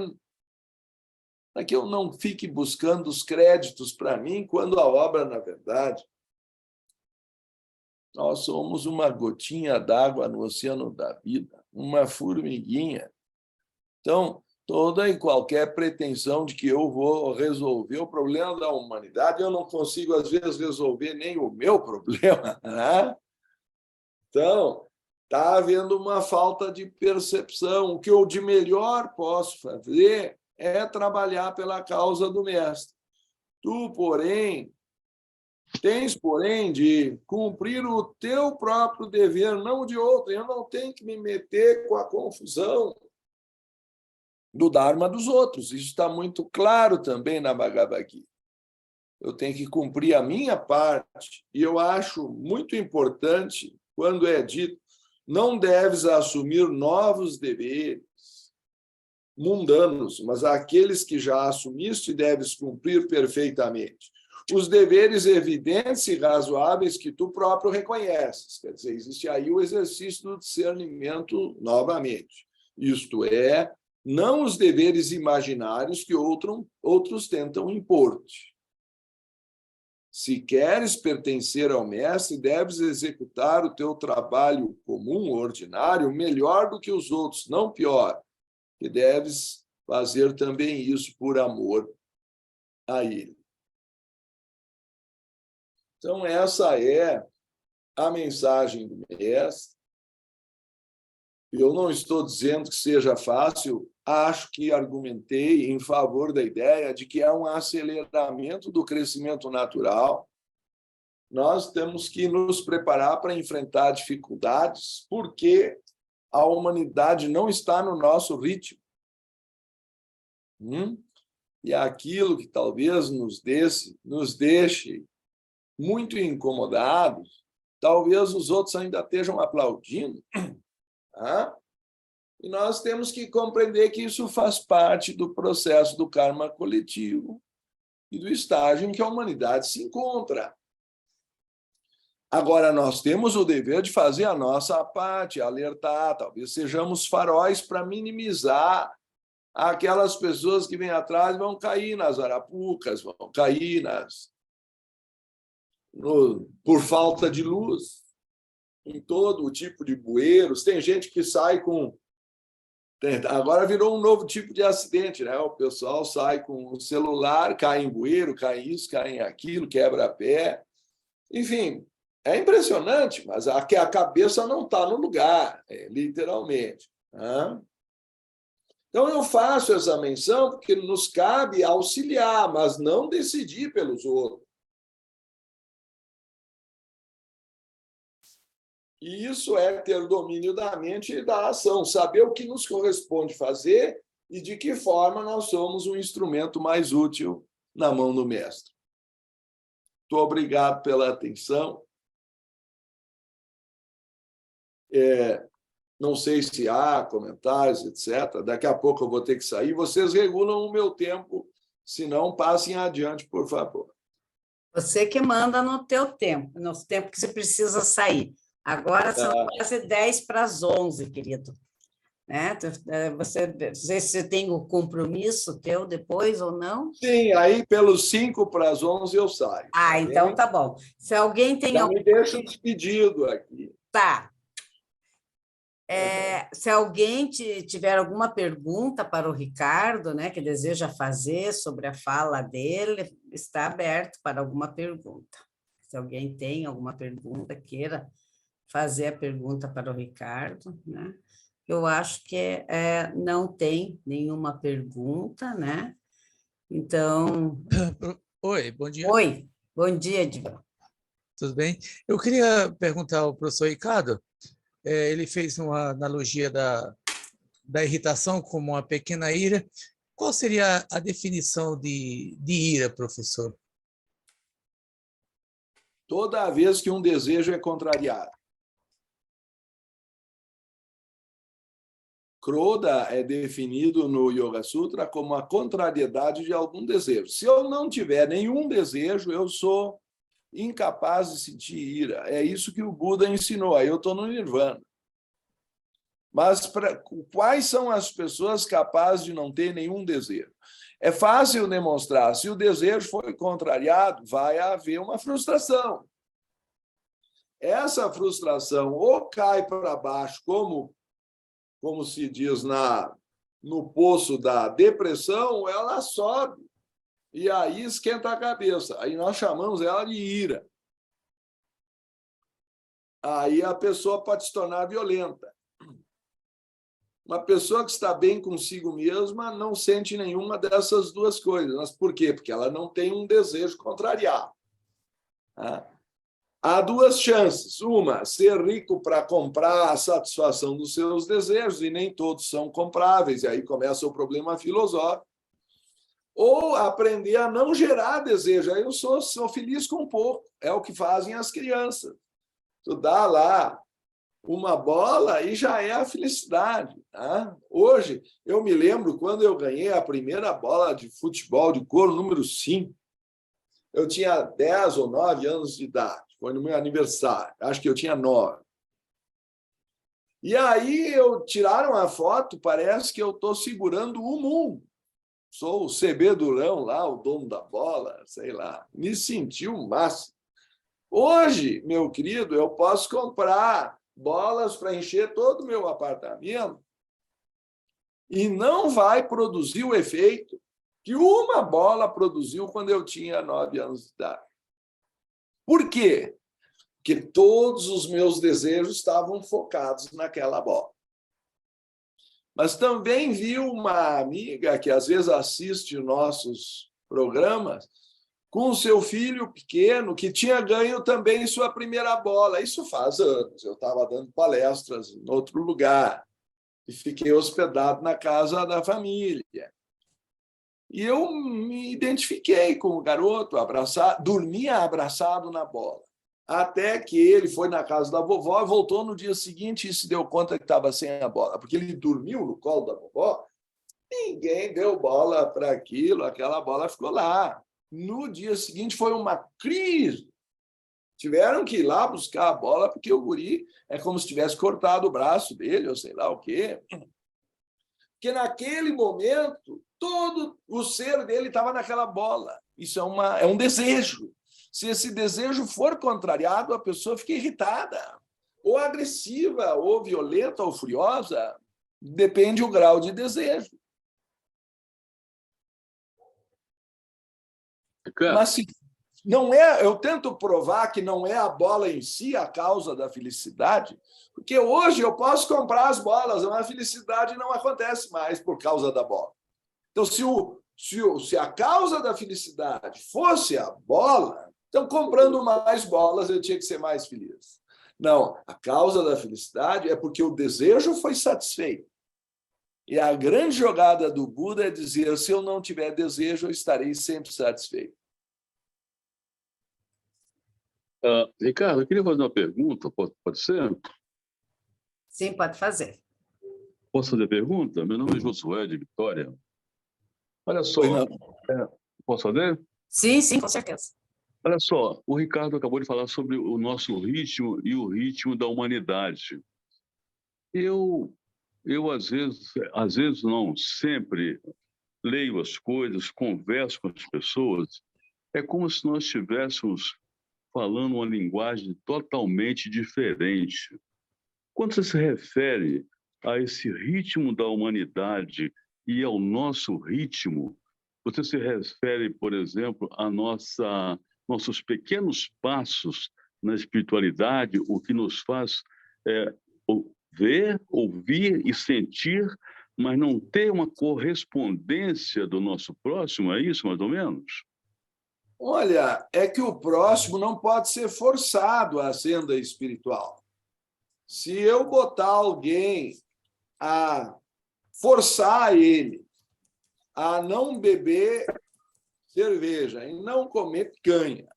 que eu não fique buscando os créditos para mim, quando a obra, na verdade, nós somos uma gotinha d'água no oceano da vida, uma formiguinha. Então, toda e qualquer pretensão de que eu vou resolver o problema da humanidade, eu não consigo, às vezes, resolver nem o meu problema, né? Então, está havendo uma falta de percepção. O que eu de melhor posso fazer é trabalhar pela causa do mestre. Tu, porém, tens, porém, de cumprir o teu próprio dever, não o de outro. Eu não tenho que me meter com a confusão do Dharma dos outros. Isso está muito claro também na Bhagavad Gita. Eu tenho que cumprir a minha parte. E eu acho muito importante, quando é dito, não deves assumir novos deveres mundanos, mas aqueles que já assumiste deves cumprir perfeitamente. Os deveres evidentes e razoáveis que tu próprio reconheces. Quer dizer, existe aí o exercício do discernimento novamente. Isto é, não os deveres imaginários que outros tentam impor-te. Se queres pertencer ao mestre, deves executar o teu trabalho comum, ordinário, melhor do que os outros, não pior, que deves fazer também isso por amor a ele. Então, essa é a mensagem do mestre. Eu não estou dizendo que seja fácil, acho que argumentei em favor da ideia de que é um aceleramento do crescimento natural. Nós temos que nos preparar para enfrentar dificuldades, porque a humanidade não está no nosso ritmo. E aquilo que talvez nos deixe muito incomodados, talvez os outros ainda estejam aplaudindo. Tá? E nós temos que compreender que isso faz parte do processo do karma coletivo e do estágio em que a humanidade se encontra. Agora, nós temos o dever de fazer a nossa parte, alertar, talvez sejamos faróis para minimizar aquelas pessoas que vêm atrás, vão cair nas arapucas, vão cair por falta de luz, em todo o tipo de bueiros. Tem gente que sai com... Agora virou um novo tipo de acidente, né? O pessoal sai com o celular, cai em bueiro, cai em isso, cai em aquilo, quebra pé. Enfim, é impressionante, mas a cabeça não está no lugar, literalmente. Né? Então, eu faço essa menção porque nos cabe auxiliar, mas não decidir pelos outros. E isso é ter domínio da mente e da ação, saber o que nos corresponde fazer e de que forma nós somos um instrumento mais útil na mão do mestre. Muito obrigado pela atenção. Não sei se há comentários, etc. Daqui a pouco eu vou ter que sair. Vocês regulam o meu tempo, se não, passem adiante, por favor. Você que manda no teu tempo, no tempo que você precisa sair. Agora são quase 10:11, querido. Né? Você, não sei se você tem o compromisso teu depois ou não. Sim, aí pelos 5:11 eu saio. Ah, então tá bom. Se alguém tem... Já me deixa um despedido aqui. Tá. Se alguém tiver alguma pergunta para o Ricardo, né, que deseja fazer sobre a fala dele, está aberto para alguma pergunta. Se alguém tem alguma pergunta, queira fazer a pergunta para o Ricardo, né? Eu acho que não tem nenhuma pergunta, né? Então... Oi, bom dia. Oi, bom dia, Edvan. Tudo bem? Eu queria perguntar ao professor Ricardo, ele fez uma analogia da irritação como uma pequena ira. Qual seria a definição de ira, professor? Toda vez que um desejo é contrariado. Krodha é definido no Yoga Sutra como a contrariedade de algum desejo. Se eu não tiver nenhum desejo, eu sou incapaz de sentir ira. É isso que o Buda ensinou. Aí eu estou no Nirvana. Mas quais são as pessoas capazes de não ter nenhum desejo? É fácil demonstrar. Se o desejo foi contrariado, vai haver uma frustração. Essa frustração ou cai para baixo, como se diz no poço da depressão, ela sobe. E aí esquenta a cabeça. Aí nós chamamos ela de ira. Aí a pessoa pode se tornar violenta. Uma pessoa que está bem consigo mesma não sente nenhuma dessas duas coisas. Mas por quê? Porque ela não tem um desejo contrariado. Há duas chances. Uma, ser rico para comprar a satisfação dos seus desejos, e nem todos são compráveis, e aí começa o problema filosófico. Ou aprender a não gerar desejo. Aí eu sou feliz com pouco. É o que fazem as crianças. Tu dá lá uma bola e já é a felicidade. Tá? Hoje, eu me lembro quando eu ganhei a primeira bola de futebol de couro, número 5. Eu tinha 10 ou 9 anos de idade. Foi no meu aniversário. Acho que eu tinha 9. E aí tiraram a foto, parece que eu estou segurando o mundo. Sou o CB Durão lá, o dono da bola, sei lá. Me senti o máximo. Hoje, meu querido, eu posso comprar bolas para encher todo o meu apartamento e não vai produzir o efeito que uma bola produziu quando eu tinha 9 anos de idade. Por quê? Porque todos os meus desejos estavam focados naquela bola. Mas também vi uma amiga que às vezes assiste nossos programas com seu filho pequeno que tinha ganho também sua primeira bola. Isso faz anos. Eu estava dando palestras em outro lugar e fiquei hospedado na casa da família. E eu me identifiquei com o garoto, dormia abraçado na bola. Até que ele foi na casa da vovó, voltou no dia seguinte e se deu conta que estava sem a bola, porque ele dormiu no colo da vovó, ninguém deu bola para aquilo, aquela bola ficou lá. No dia seguinte foi uma crise. Tiveram que ir lá buscar a bola, porque o guri é como se tivesse cortado o braço dele, ou sei lá o quê. Porque naquele momento, todo o ser dele estava naquela bola. Isso é um desejo. Se esse desejo for contrariado, a pessoa fica irritada, ou agressiva, ou violenta, ou furiosa. Depende do grau de desejo. Mas se não é, eu tento provar que não é a bola em si a causa da felicidade, porque hoje eu posso comprar as bolas, mas a felicidade não acontece mais por causa da bola. Então, se a causa da felicidade fosse a bola, então, comprando mais bolas, eu tinha que ser mais feliz. Não, a causa da felicidade é porque o desejo foi satisfeito. E a grande jogada do Buda é dizer, se eu não tiver desejo, eu estarei sempre satisfeito. Ricardo, eu queria fazer uma pergunta, pode ser? Sim, pode fazer. Posso fazer pergunta? Meu nome é Josué de Vitória. Olha só, Pois não. posso fazer? Sim, sim, com certeza. Olha só, o Ricardo acabou de falar sobre o nosso ritmo e o ritmo da humanidade. Eu às vezes não, sempre leio as coisas, converso com as pessoas, é como se nós estivéssemos falando uma linguagem totalmente diferente. Quando você se refere a esse ritmo da humanidade e ao nosso ritmo, você se refere, por exemplo, a nossos pequenos passos na espiritualidade, o que nos faz ver, ouvir e sentir, mas não ter uma correspondência do nosso próximo, é isso, mais ou menos? Olha, é que o próximo não pode ser forçado à senda espiritual. Se eu botar alguém a forçar ele a não beber cerveja e não comer picanha,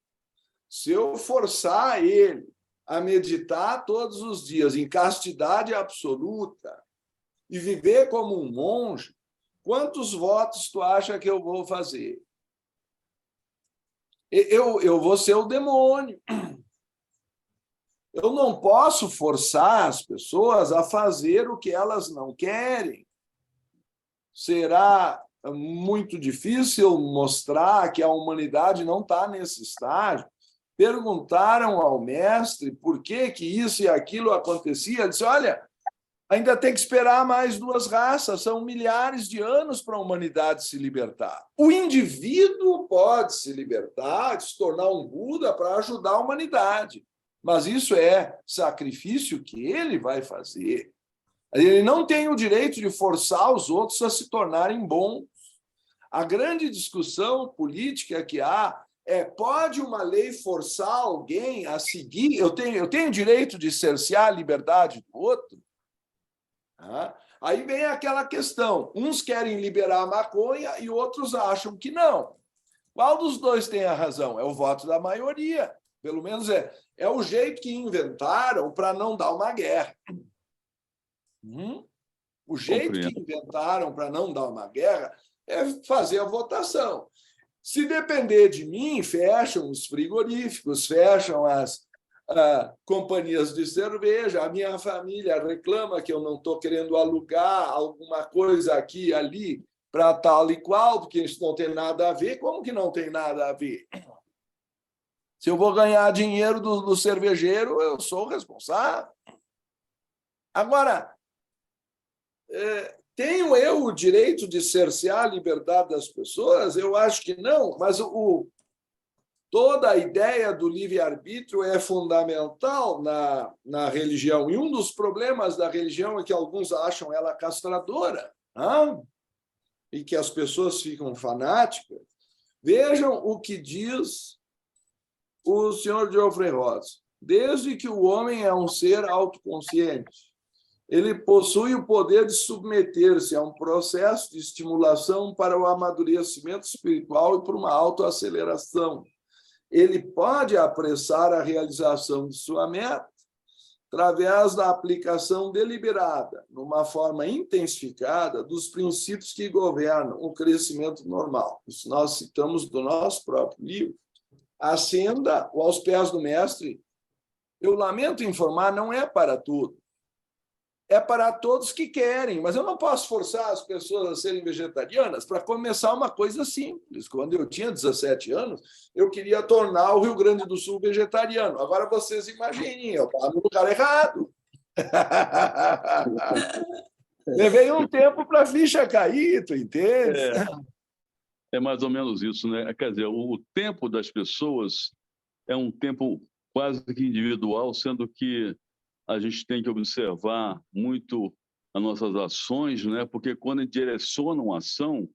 se eu forçar ele a meditar todos os dias em castidade absoluta e viver como um monge, quantos votos tu acha que eu vou fazer? Eu vou ser o demônio. Eu não posso forçar as pessoas a fazer o que elas não querem. Será muito difícil mostrar que a humanidade não está nesse estágio. Perguntaram ao mestre por que isso e aquilo acontecia. Ele disse, olha, ainda tem que esperar mais 2 raças, são milhares de anos para a humanidade se libertar. O indivíduo pode se libertar, se tornar um Buda para ajudar a humanidade, mas isso é sacrifício que ele vai fazer. Ele não tem o direito de forçar os outros a se tornarem bons. A grande discussão política que há é, pode uma lei forçar alguém a seguir? Eu tenho direito de cercear a liberdade do outro? Aí vem aquela questão, uns querem liberar a maconha e outros acham que não. Qual dos dois tem a razão? É o voto da maioria. Pelo menos é o jeito que inventaram para não dar uma guerra. O jeito que inventaram para não dar uma guerra é fazer a votação. Se depender de mim, fecham os frigoríficos, fecham as companhias de cerveja, a minha família reclama que eu não estou querendo alugar alguma coisa aqui e ali para tal e qual, porque isso não tem nada a ver. Como que não tem nada a ver? Se eu vou ganhar dinheiro do cervejeiro, eu sou o responsável. Agora, tenho eu o direito de cercear a liberdade das pessoas? Eu acho que não, mas toda a ideia do livre-arbítrio é fundamental na religião. E um dos problemas da religião é que alguns acham ela castradora, e que as pessoas ficam fanáticas. Vejam o que diz o senhor Geoffrey Ross. Desde que o homem é um ser autoconsciente, ele possui o poder de submeter-se a um processo de estimulação para o amadurecimento espiritual e para uma autoaceleração. Ele pode apressar a realização de sua meta através da aplicação deliberada, numa forma intensificada, dos princípios que governam o crescimento normal. Isso nós citamos do nosso próprio livro. A senda aos pés do mestre, eu lamento informar, não é para tudo. É para todos que querem, mas eu não posso forçar as pessoas a serem vegetarianas. Para começar, uma coisa simples. Quando eu tinha 17 anos, eu queria tornar o Rio Grande do Sul vegetariano. Agora vocês imaginem, eu estava no lugar errado. Levei um tempo para a ficha cair, tu entende? É mais ou menos isso, né? Quer dizer, o tempo das pessoas é um tempo quase que individual, sendo que a gente tem que observar muito as nossas ações, né? Porque quando a gente direciona uma ação,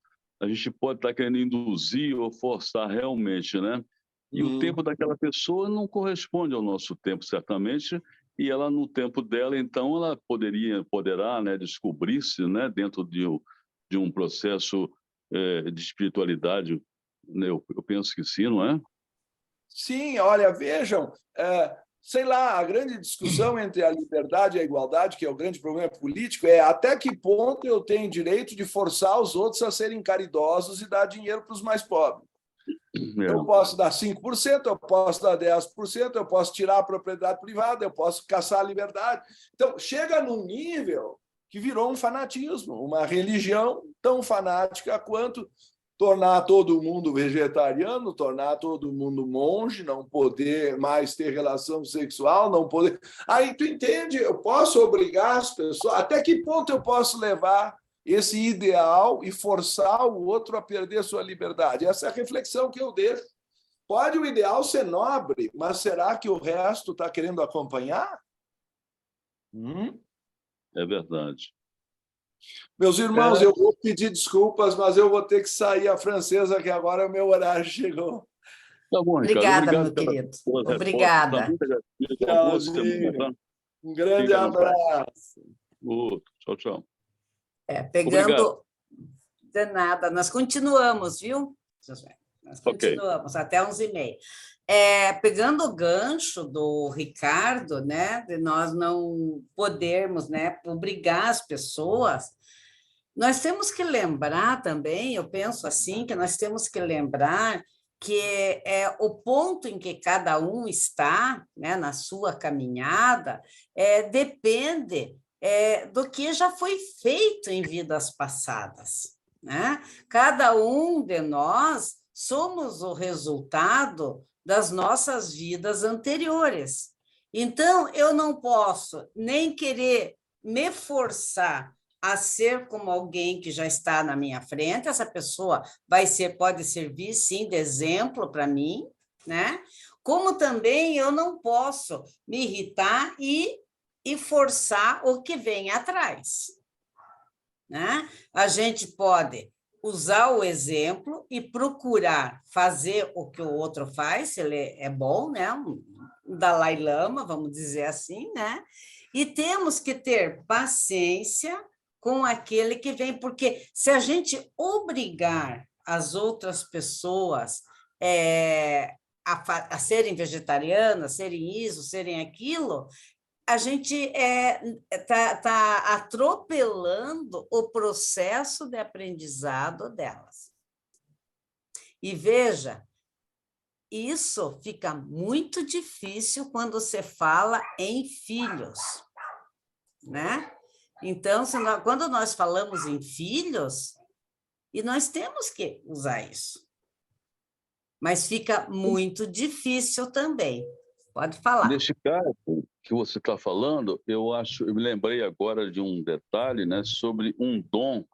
a gente pode estar querendo induzir ou forçar realmente, né? E o tempo daquela pessoa não corresponde ao nosso tempo, certamente, e ela, no tempo dela, então, ela poderá, né, descobrir-se, né, dentro de um processo de espiritualidade, né? Eu penso que sim, não é? Sim, olha, vejam, sei lá, a grande discussão entre a liberdade e a igualdade, que é o grande problema político, é até que ponto eu tenho direito de forçar os outros a serem caridosos e dar dinheiro para os mais pobres. Eu posso dar 5%, eu posso dar 10%, eu posso tirar a propriedade privada, eu posso caçar a liberdade. Então, chega num nível que virou um fanatismo, uma religião tão fanática quanto tornar todo mundo vegetariano, tornar todo mundo monge, não poder mais ter relação sexual, não poder... Aí, tu entende? Eu posso obrigar as pessoas... Até que ponto eu posso levar esse ideal e forçar o outro a perder sua liberdade? Essa é a reflexão que eu deixo. Pode o ideal ser nobre, mas será que o resto está querendo acompanhar? É verdade. Meus irmãos, eu vou pedir desculpas, mas eu vou ter que sair a francesa, que agora o meu horário chegou. Tá bom, Ricardo. Obrigada, Obrigado meu pelas querido. suas Obrigada. respostas. Tá muito agradecido. Uma boa semana, tá? Um grande Fica na paz. abraço. Outro. Tchau, tchau. Pegando... Obrigado. De nada, nós continuamos, viu, Josué? Nós continuamos até 11h30. Pegando o gancho do Ricardo, né, de nós não podermos, né, obrigar as pessoas, nós temos que lembrar também, eu penso assim, que nós temos que lembrar que o ponto em que cada um está, né, na sua caminhada, depende do que já foi feito em vidas passadas, né? Cada um de nós somos o resultado das nossas vidas anteriores. Então, eu não posso nem querer me forçar a ser como alguém que já está na minha frente. Essa pessoa pode servir, sim, de exemplo para mim, né? Como também eu não posso me irritar e forçar o que vem atrás, né? A gente pode usar o exemplo e procurar fazer o que o outro faz, se ele é bom, né? Um Dalai Lama, vamos dizer assim, né? E temos que ter paciência com aquele que vem, porque se a gente obrigar as outras pessoas a serem vegetarianas, serem isso, serem aquilo, a gente está atropelando o processo de aprendizado delas. E veja, isso fica muito difícil quando você fala em filhos, né? Então, quando nós falamos em filhos, e nós temos que usar isso, mas fica muito difícil também. Pode falar. Neste caso que você está falando, eu me lembrei agora de um detalhe, né, sobre um dom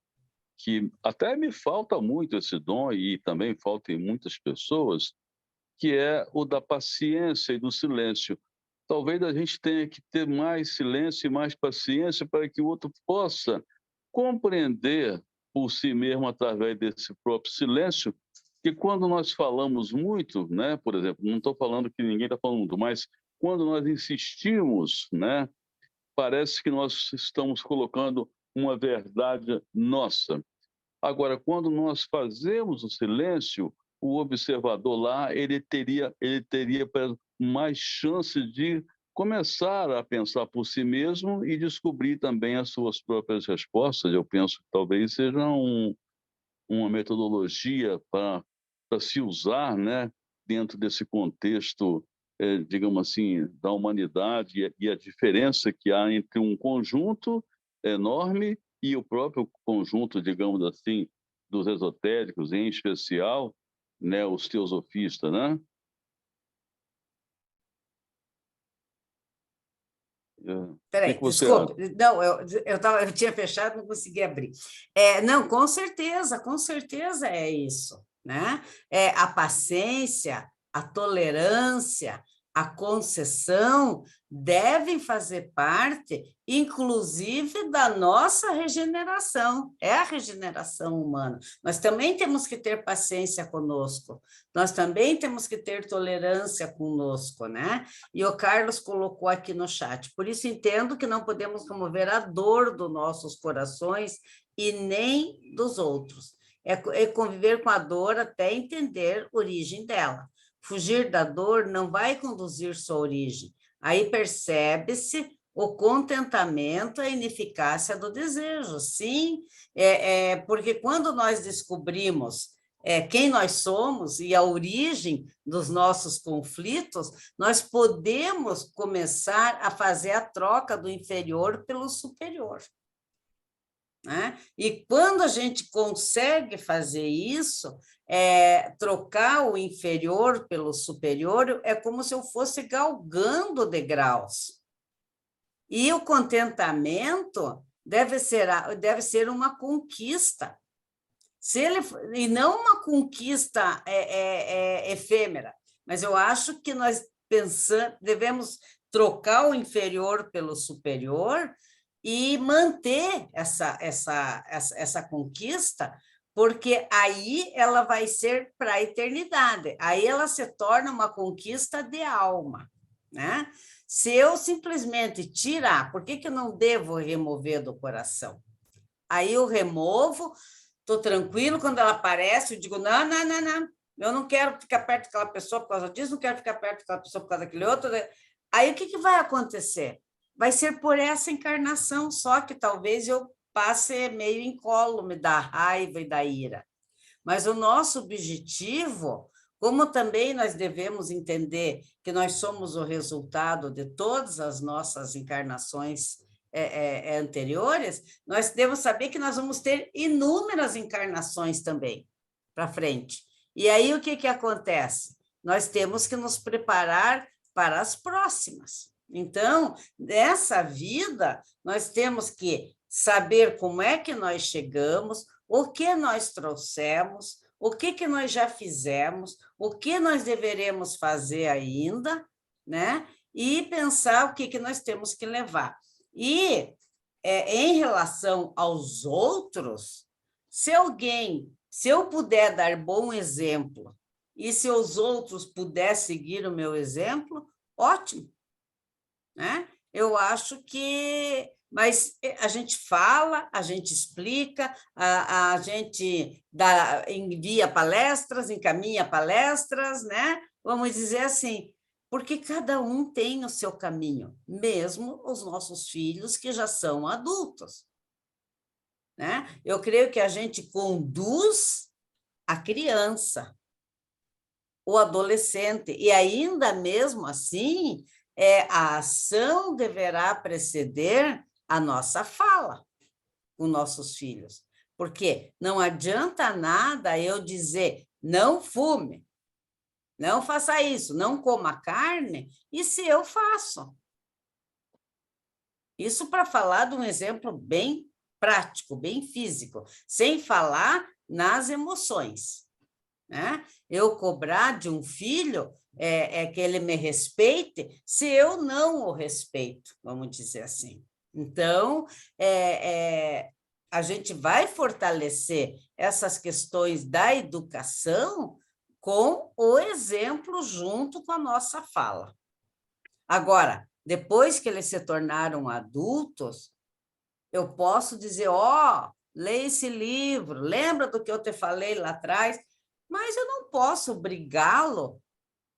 que até me falta muito esse dom, e também falta em muitas pessoas, que é o da paciência e do silêncio. Talvez a gente tenha que ter mais silêncio e mais paciência para que o outro possa compreender por si mesmo, através desse próprio silêncio, que quando nós falamos muito, né, por exemplo, não estou falando que ninguém está falando muito, mas quando nós insistimos, né, parece que nós estamos colocando uma verdade nossa. Agora, quando nós fazemos o silêncio, o observador lá, ele teria mais chance de começar a pensar por si mesmo e descobrir também as suas próprias respostas. Eu penso que talvez seja uma metodologia para se usar, né, dentro desse contexto, digamos assim, da humanidade e a diferença que há entre um conjunto enorme e o próprio conjunto, digamos assim, dos esotéricos, em especial, né, os teosofistas, né? Peraí, desculpe. Não, eu tinha fechado, não consegui abrir. Não, com certeza é isso, né? A paciência, a tolerância, a concessão devem fazer parte, inclusive, da nossa regeneração. É a regeneração humana. Nós também temos que ter paciência conosco, nós também temos que ter tolerância conosco, né? E o Carlos colocou aqui no chat. Por isso, entendo que não podemos remover a dor dos nossos corações e nem dos outros. É conviver com a dor até entender a origem dela. Fugir da dor não vai conduzir sua origem. Aí percebe-se o contentamento e a ineficácia do desejo. Sim, porque quando nós descobrimos quem nós somos e a origem dos nossos conflitos, nós podemos começar a fazer a troca do inferior pelo superior. Né? E quando a gente consegue fazer isso, trocar o inferior pelo superior, é como se eu fosse galgando degraus. E o contentamento deve ser uma conquista. E não uma conquista efêmera, mas eu acho que nós devemos trocar o inferior pelo superior e manter essa conquista, porque aí ela vai ser para a eternidade, aí ela se torna uma conquista de alma, né? Se eu simplesmente tirar, por que eu não devo remover do coração? Aí eu removo, estou tranquilo, quando ela aparece, eu digo, não, eu não quero ficar perto daquela pessoa por causa disso, não quero ficar perto daquela pessoa por causa daquele outro. Aí o que vai acontecer? Vai ser por essa encarnação só que talvez eu passe meio incólume da raiva e da ira. Mas o nosso objetivo, como também nós devemos entender que nós somos o resultado de todas as nossas encarnações anteriores, nós devemos saber que nós vamos ter inúmeras encarnações também para frente. E aí o que acontece? Nós temos que nos preparar para as próximas. Então, nessa vida, nós temos que saber como é que nós chegamos, o que nós trouxemos, o que nós já fizemos, o que nós deveremos fazer ainda, né? E pensar o que nós temos que levar. E, em relação aos outros, se eu puder dar bom exemplo e se os outros puderem seguir o meu exemplo, ótimo. Né? Eu acho que... Mas a gente fala, a gente explica, a gente envia palestras, encaminha palestras, né? Vamos dizer assim, porque cada um tem o seu caminho, mesmo os nossos filhos que já são adultos. Né? Eu creio que a gente conduz a criança, o adolescente, e ainda mesmo assim... a ação deverá preceder a nossa fala com nossos filhos, porque não adianta nada eu dizer não fume, não faça isso, não coma carne, e se eu faço? Isso para falar de um exemplo bem prático, bem físico, sem falar nas emoções. Né? Eu cobrar de um filho que ele me respeite, se eu não o respeito, vamos dizer assim. Então, a gente vai fortalecer essas questões da educação com o exemplo junto com a nossa fala. Agora, depois que eles se tornaram adultos, eu posso dizer, leia esse livro, lembra do que eu te falei lá atrás? Mas eu não posso obrigá-lo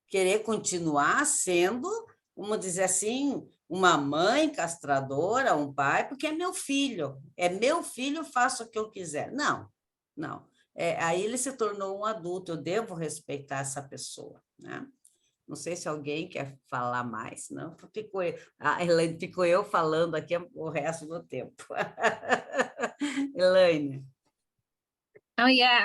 a querer continuar sendo, vamos dizer assim, uma mãe castradora, um pai, porque é meu filho, faço o que eu quiser. Não. Aí ele se tornou um adulto, eu devo respeitar essa pessoa. Né? Não sei se alguém quer falar mais, não? Ficou eu falando aqui o resto do tempo. Elaine.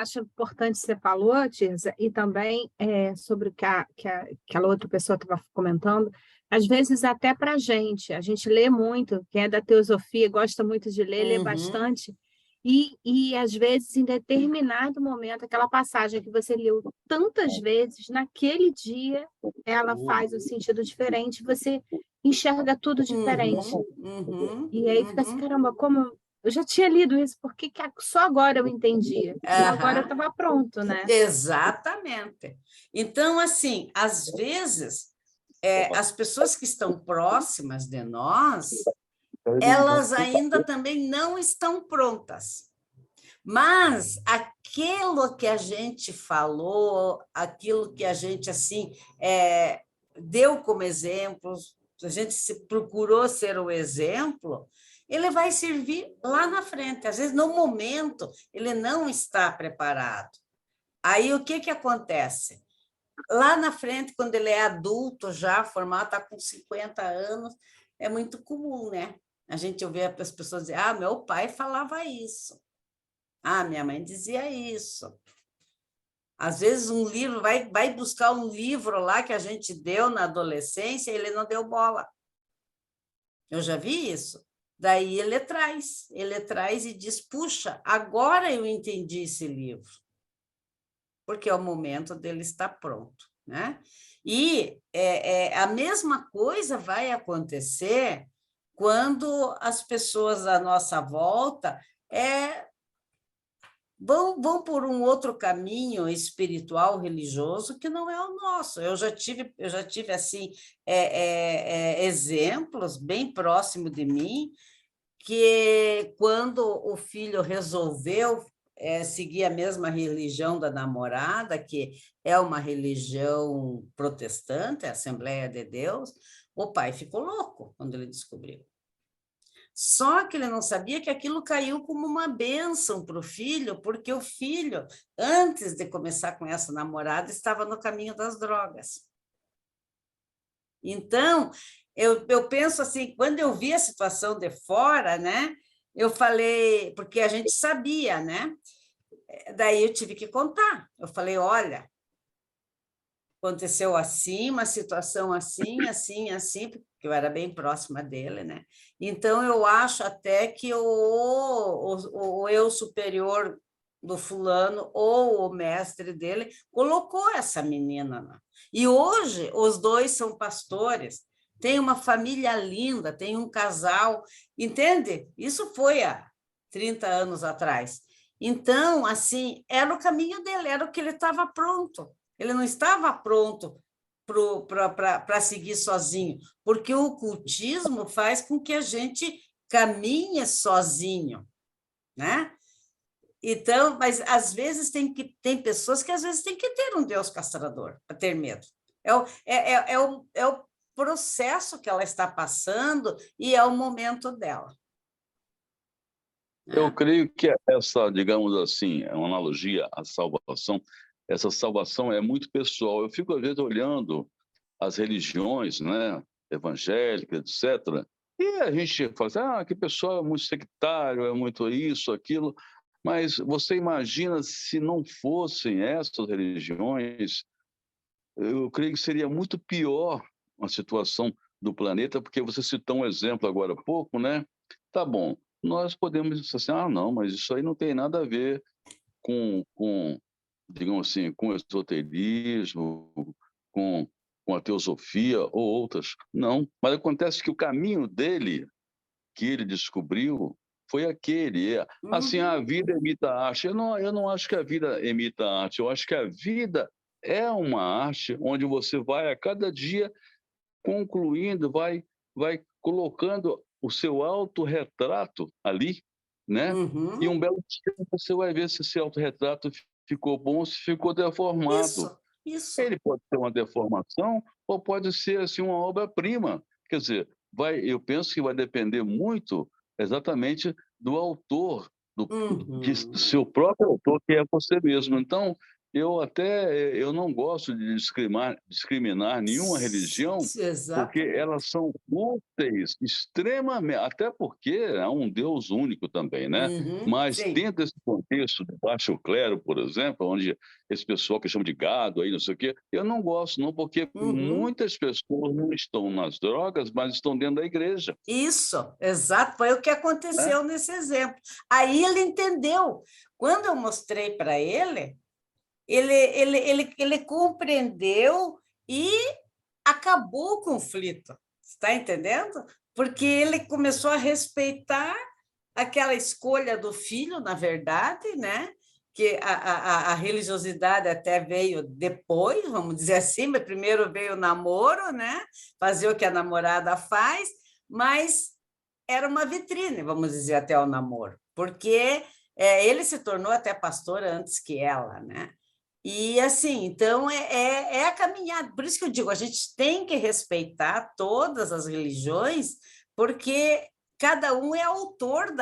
Acho importante você falou, Tirza, e também sobre o que aquela outra pessoa estava comentando, às vezes até para a gente lê muito, quem é da teosofia, gosta muito de ler, lê bastante, E às vezes, em determinado momento, aquela passagem que você leu tantas vezes, naquele dia, ela faz um sentido diferente, você enxerga tudo diferente. E aí fica assim, caramba, como eu já tinha lido isso, por que só agora eu entendi? Só agora eu estava pronto, né? Exatamente. Então, assim, às vezes, as pessoas que estão próximas de nós, elas ainda também não estão prontas. Mas aquilo que a gente falou, aquilo que a gente assim deu como exemplo, a gente procurou ser o exemplo, ele vai servir lá na frente. Às vezes, no momento, ele não está preparado. Aí, o que acontece? Lá na frente, quando ele é adulto, já formado, está com 50 anos, é muito comum, né? A gente ouvir as pessoas dizer, meu pai falava isso. Minha mãe dizia isso. Às vezes, um livro, vai buscar um livro lá que a gente deu na adolescência, ele não deu bola. Eu já vi isso. Daí ele traz e diz, puxa, agora eu entendi esse livro. Porque é o momento dele estar pronto, né? E a mesma coisa vai acontecer quando as pessoas à nossa volta vão por um outro caminho espiritual, religioso, que não é o nosso. Eu já tive assim, exemplos bem próximos de mim, que quando o filho resolveu seguir a mesma religião da namorada, que é uma religião protestante, a Assembleia de Deus, o pai ficou louco quando ele descobriu. Só que ele não sabia que aquilo caiu como uma bênção para o filho, porque o filho, antes de começar com essa namorada, estava no caminho das drogas. Então, eu penso assim, quando eu vi a situação de fora, né, eu falei, porque a gente sabia, né? Daí eu tive que contar. Eu falei, olha, aconteceu assim, uma situação assim, porque eu era bem próxima dele, né? Então, eu acho até que o eu superior do fulano ou o mestre dele colocou essa menina lá. E hoje, os dois são pastores, tem uma família linda, tem um casal, entende? Isso foi há 30 anos atrás. Então, assim, era o caminho dele, era o que ele estava pronto. Ele não estava pronto para seguir sozinho, porque o ocultismo faz com que a gente caminhe sozinho, né? Então, mas às vezes tem pessoas que às vezes têm que ter um Deus castrador para ter medo. É o processo que ela está passando e é o momento dela. Eu creio que essa, digamos assim, é uma analogia à salvação. Essa salvação é muito pessoal. Eu fico, às vezes, olhando as religiões, né, evangélicas, etc., e a gente fala assim, que pessoal é muito sectário, é muito isso, aquilo, mas você imagina se não fossem essas religiões, eu creio que seria muito pior a situação do planeta, porque você citou um exemplo agora há pouco, né? Tá bom, nós podemos dizer assim, não, mas isso aí não tem nada a ver com digamos assim, com esoterismo, com a teosofia ou outras. Não, mas acontece que o caminho dele, que ele descobriu, foi aquele. Assim, a vida imita a arte. Eu não acho que a vida imita a arte, eu acho que a vida é uma arte onde você vai a cada dia concluindo, vai colocando o seu autorretrato ali, né? E um belo dia você vai ver se esse autorretrato ficou bom, se ficou deformado. Isso. Ele pode ser uma deformação ou pode ser assim uma obra-prima. Quer dizer, eu penso que vai depender muito exatamente do autor, do seu próprio autor, que é você mesmo. Então, eu não gosto de discriminar nenhuma religião, Exato. porque elas são úteis, extremamente, até porque há um Deus único também, né? Mas sim. dentro desse contexto do baixo clero, por exemplo, onde esse pessoal que chama de gado aí, não sei o quê, eu não gosto, não, porque muitas pessoas não estão nas drogas, mas estão dentro da igreja. Isso, exato, foi o que aconteceu nesse exemplo. Aí ele entendeu. Quando eu mostrei para ele, ele compreendeu e acabou o conflito. Está entendendo? Porque ele começou a respeitar aquela escolha do filho, na verdade, né? Que a religiosidade até veio depois, vamos dizer assim, mas primeiro veio o namoro, né? Fazer o que a namorada faz, mas era uma vitrine, vamos dizer, até o namoro, porque ele se tornou até pastor antes que ela, né? E assim, então é a caminhada. Por isso que eu digo, a gente tem que respeitar todas as religiões, porque cada um é autor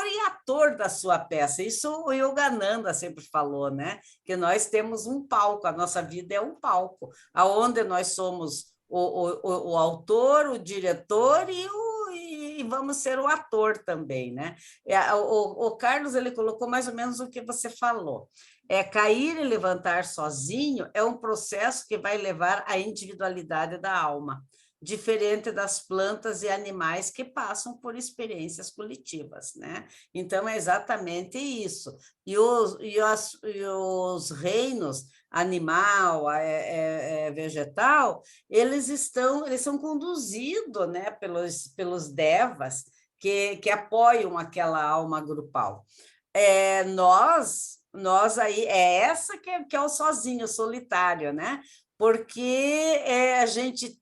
e ator da sua peça. Isso o Yogananda sempre falou, né? Que nós temos um palco, a nossa vida é um palco, aonde nós somos o autor, o diretor e vamos ser o ator também, né? O Carlos ele colocou mais ou menos o que você falou. Cair e levantar sozinho é um processo que vai levar à individualidade da alma, diferente das plantas e animais que passam por experiências coletivas, né? Então, é exatamente isso. E os reinos animal, vegetal, eles são conduzidos, né, pelos devas que apoiam aquela alma grupal. Nós aí, essa que é o sozinho, o solitário, né? Porque a gente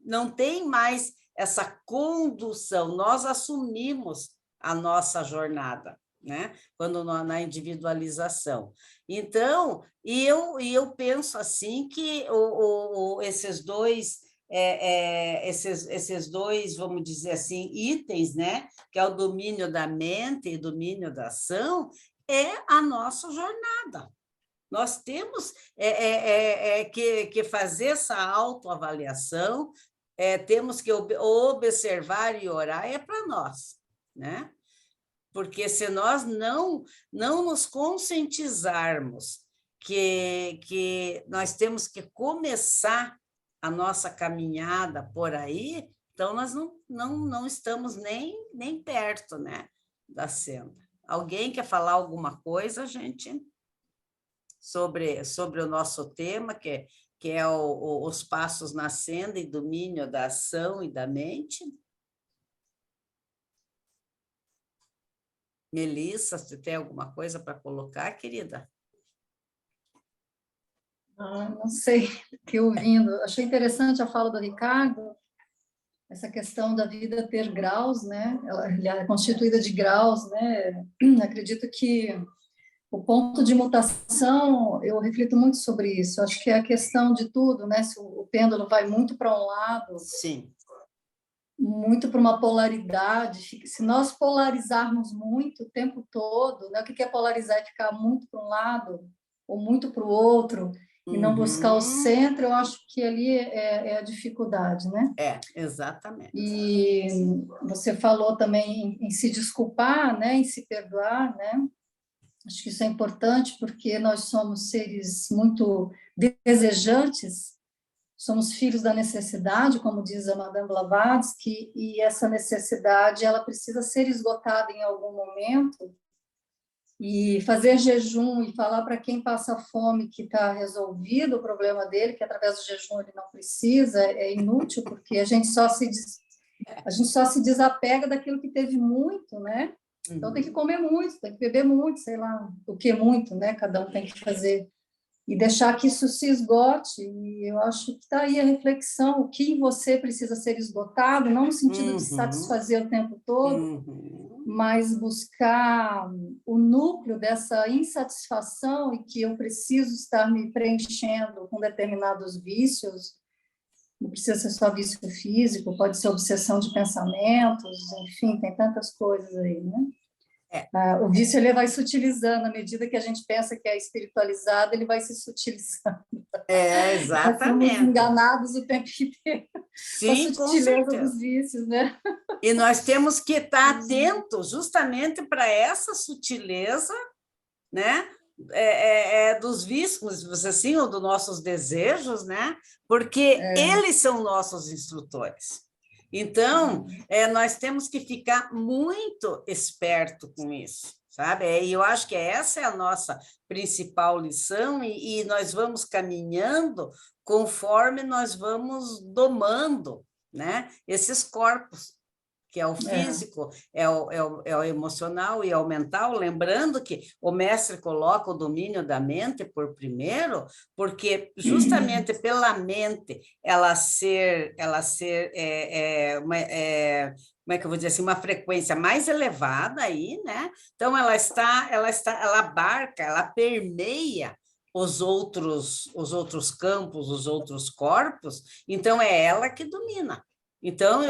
não tem mais essa condução, nós assumimos a nossa jornada, né? Quando na individualização. Então, eu penso assim que esses dois vamos dizer assim, itens, né? Que é o domínio da mente e domínio da ação, é a nossa jornada. Nós temos que fazer essa autoavaliação, temos que observar e orar, é para nós, né? Porque se nós não nos conscientizarmos que nós temos que começar a nossa caminhada por aí, então nós não estamos nem perto, né, da senda. Alguém quer falar alguma coisa, gente, sobre o nosso tema, que é os passos na senda e domínio da ação e da mente? Melissa, você tem alguma coisa para colocar, querida? Não sei, que ouvindo. Achei interessante a fala do Ricardo, essa questão da vida ter graus, né? Ela é constituída de graus, né? Acredito que o ponto de mutação, eu reflito muito sobre isso. Acho que é a questão de tudo, né? Se o pêndulo vai muito para um lado, sim, muito para uma polaridade, se nós polarizarmos muito o tempo todo, né? O que é polarizar? É ficar muito para um lado ou muito para o outro, e não buscar o centro, eu acho que ali é a dificuldade, né? Exatamente. E você falou também em se desculpar, né? Em se perdoar, né? Acho que isso é importante porque nós somos seres muito desejantes, somos filhos da necessidade, como diz a Madame Blavatsky, e essa necessidade ela precisa ser esgotada em algum momento. E fazer jejum e falar para quem passa fome que está resolvido o problema dele, que através do jejum ele não precisa, é inútil, porque a gente só se desapega daquilo que teve muito, né? Então tem que comer muito, tem que beber muito, sei lá, o que muito, né? Cada um tem que fazer e deixar que isso se esgote. E eu acho que está aí a reflexão, o que em você precisa ser esgotado, não no sentido de satisfazer o tempo todo, mas buscar o núcleo dessa insatisfação e que eu preciso estar me preenchendo com determinados vícios. Não precisa ser só vício físico, pode ser obsessão de pensamentos, enfim, tem tantas coisas aí, né? O vício ele vai sutilizando, à medida que a gente pensa que é espiritualizado, ele vai se sutilizando. Nós somos Exatamente. enganados o tempo inteiro com a Sim, com sutileza certeza. dos vícios, né? E nós temos que estar atentos justamente para essa sutileza, né? Dos vícios, assim, ou dos nossos desejos, né? Porque eles são nossos instrutores. Então, nós temos que ficar muito esperto com isso, sabe? E eu acho que essa é a nossa principal lição, e nós vamos caminhando conforme nós vamos domando, né, esses corpos, que é o físico, é o emocional e é o mental, lembrando que o mestre coloca o domínio da mente por primeiro, porque justamente pela mente ela ser como é que eu vou dizer assim, uma frequência mais elevada aí, né? Então ela abarca, ela permeia os outros campos, os outros corpos, então é ela que domina. Então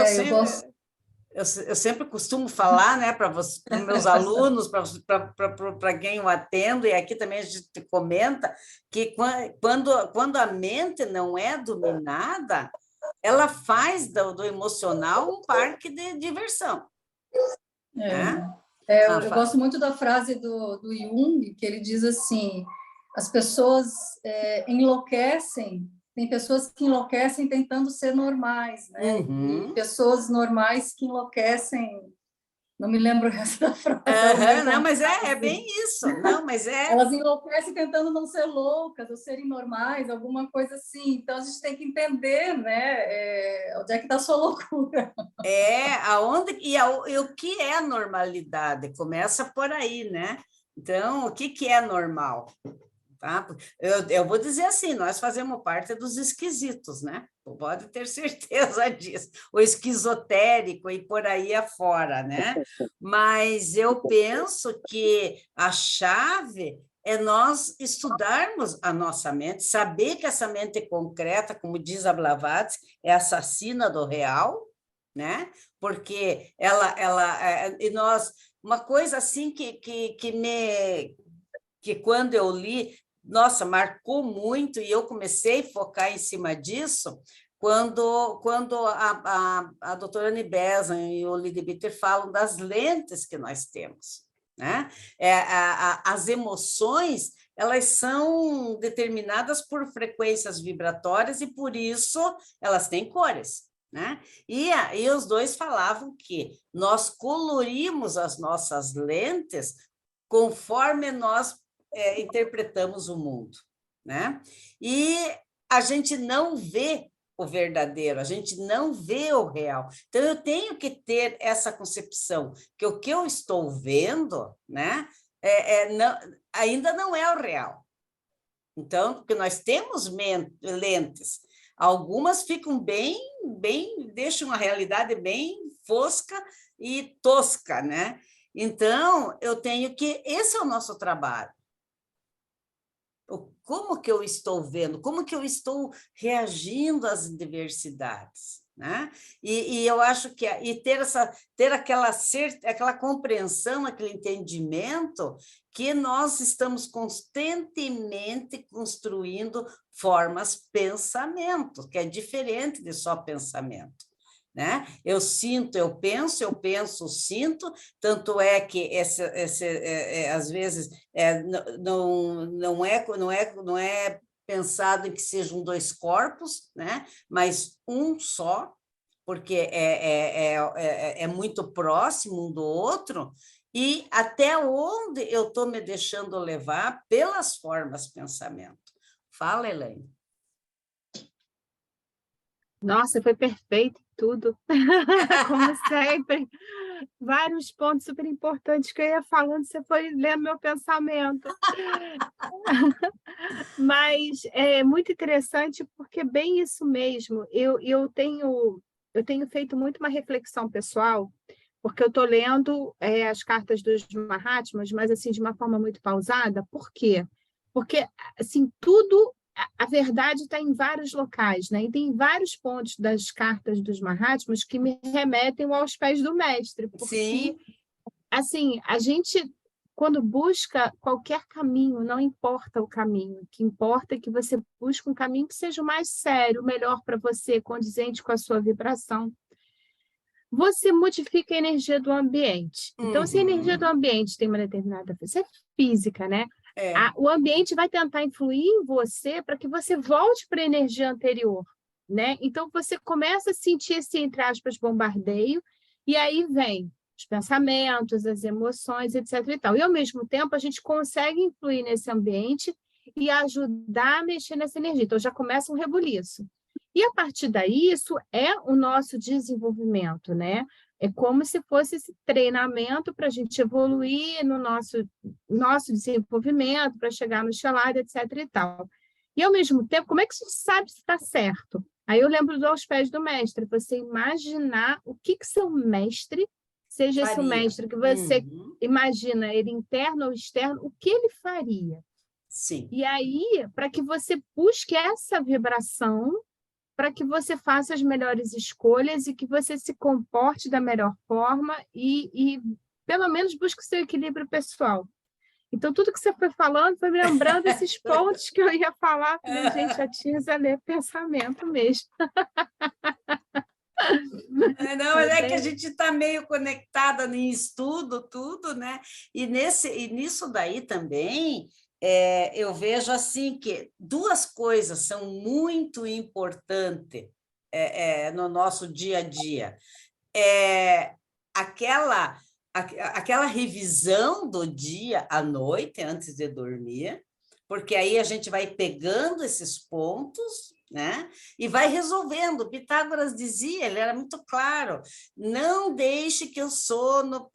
eu sempre costumo falar, né, para os meus alunos, para quem eu atendo, e aqui também a gente comenta, que quando a mente não é dominada, ela faz do emocional um parque de diversão. Eu gosto muito da frase do Jung, que ele diz assim, as pessoas enlouquecem. Tem pessoas que enlouquecem tentando ser normais, né? E pessoas normais que enlouquecem. Não me lembro o resto da frase. Não, mas é bem isso. Não, mas Elas enlouquecem tentando não ser loucas ou serem normais, alguma coisa assim. Então a gente tem que entender, né? Onde é que está a sua loucura? E o que é normalidade? Começa por aí, né? Então, o que é normal? Tá? Eu vou dizer assim, nós fazemos parte dos esquisitos, né? Pode ter certeza disso, o esquizotérico e por aí afora, né? Mas eu penso que a chave é nós estudarmos a nossa mente, saber que essa mente concreta, como diz a Blavatsky, é assassina do real, né? Porque e nós, uma coisa assim que quando eu li, nossa, marcou muito, e eu comecei a focar em cima disso, quando a doutora Annie Besant e o Lydie Bitter falam das lentes que nós temos, né? As emoções, elas são determinadas por frequências vibratórias, e por isso elas têm cores, né? E os dois falavam que nós colorimos as nossas lentes conforme nós interpretamos o mundo, né? E a gente não vê o verdadeiro, a gente não vê o real. Então, eu tenho que ter essa concepção, que o que eu estou vendo, né, ainda não é o real. Então, porque nós temos lentes, algumas ficam deixam a realidade bem fosca e tosca, né? Então, esse é o nosso trabalho. Como que eu estou vendo? Como que eu estou reagindo às diversidades? Né? E eu acho que ter aquela compreensão, aquele entendimento que nós estamos constantemente construindo formas pensamento, que é diferente de só pensamento. Né? Eu sinto, eu penso, sinto, tanto é que às vezes não é pensado em que sejam dois corpos, né? Mas um só, porque é muito próximo um do outro, e até onde eu estou me deixando levar pelas formas pensamento. Fala, Elaine. Nossa, foi perfeito tudo, como sempre. Vários pontos super importantes que eu ia falando, você foi lendo meu pensamento. Mas é muito interessante, porque bem isso mesmo. Eu tenho feito muito uma reflexão pessoal, porque eu estou lendo as cartas dos Mahatmas, mas assim, de uma forma muito pausada. Por quê? Porque assim, a verdade está em vários locais, né? E tem vários pontos das cartas dos Mahatmas que me remetem aos pés do mestre, porque assim, a gente, quando busca qualquer caminho, não importa o caminho, o que importa é que você busque um caminho que seja o mais sério, melhor para você, condizente com a sua vibração. Você modifica a energia do ambiente. Então, se a energia do ambiente tem uma determinada... Isso é física, né? É. O ambiente vai tentar influir em você para que você volte para a energia anterior, né? Então, você começa a sentir esse, entre aspas, bombardeio, e aí vem os pensamentos, as emoções, etc. e tal. E, ao mesmo tempo, a gente consegue influir nesse ambiente e ajudar a mexer nessa energia. Então, já começa um rebuliço. E, a partir daí, isso é o nosso desenvolvimento, né? É como se fosse esse treinamento para a gente evoluir no nosso desenvolvimento, para chegar no Xelad, etc. e tal. E, ao mesmo tempo, como é que a gente sabe se está certo? Aí eu lembro do Aos Pés do Mestre, você imaginar o que seu mestre, seja esse o Faria. mestre que você imagina, ele interno ou externo, o que ele faria? Sim. E aí, para que você busque essa vibração, para que você faça as melhores escolhas e que você se comporte da melhor forma e pelo menos, busque o seu equilíbrio pessoal. Então, tudo que você foi falando foi me lembrando esses pontos que eu ia falar. Falei, gente, a Tirza lê pensamento mesmo. Não, é que a gente está meio conectada em estudo, tudo, né? E nisso daí também, eu vejo assim que duas coisas são muito importantes no nosso dia a dia. Aquela revisão do dia à noite, antes de dormir, porque aí a gente vai pegando esses pontos, né? E vai resolvendo. Pitágoras dizia, ele era muito claro, não deixe que o sono